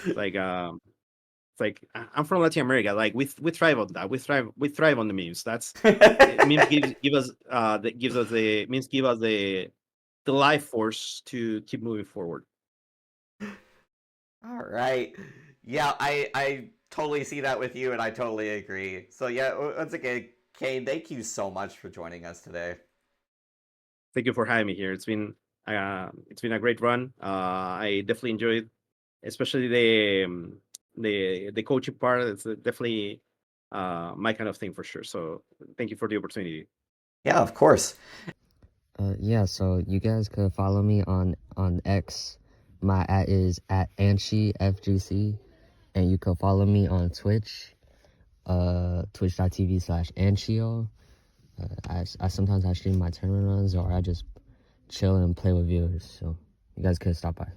Like it's like I'm from Latin America. Like we thrive on that. We thrive on the memes. That's memes give us that gives us the memes give us the life force to keep moving forward. All right. Yeah, I totally see that with you, and I totally agree. So yeah, once again, Kane, thank you so much for joining us today. Thank you for having me here. It's been a great run. I definitely enjoyed, especially the coaching part. It's definitely my kind of thing for sure. So thank you for the opportunity. Yeah, of course. Yeah, so you guys could follow me on X. My @ is @AnchiFGC, and you could follow me on Twitch, twitch.tv/Anchio. I sometimes I stream my tournament runs, or I just chill and play with viewers. So you guys could stop by.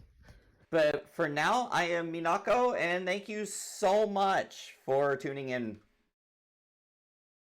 But for now, I am Minako, and thank you so much for tuning in.